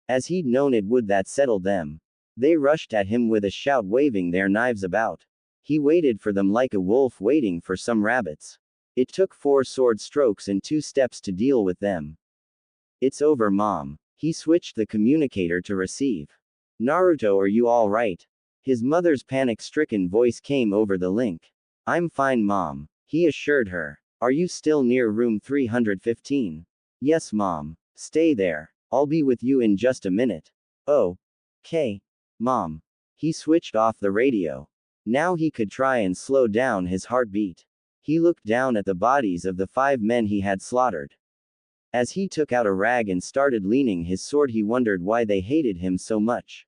[SPEAKER 1] As he'd known it would, that settled them. They rushed at him with a shout, waving their knives about. He waited for them like a wolf waiting for some rabbits. It took 4 sword strokes and 2 steps to deal with them. It's over, Mom. He switched the communicator to receive. Naruto, are you all right? His mother's panic-stricken voice came over the link. I'm fine, Mom, he assured her. Are you still near room 315? Yes, Mom. Stay there. I'll be with you in just a minute. Oh. Okay. Mom. He switched off the radio. Now he could try and slow down his heartbeat. He looked down at the bodies of the 5 men he had slaughtered. As he took out a rag and started leaning his sword, he wondered why they hated him so much.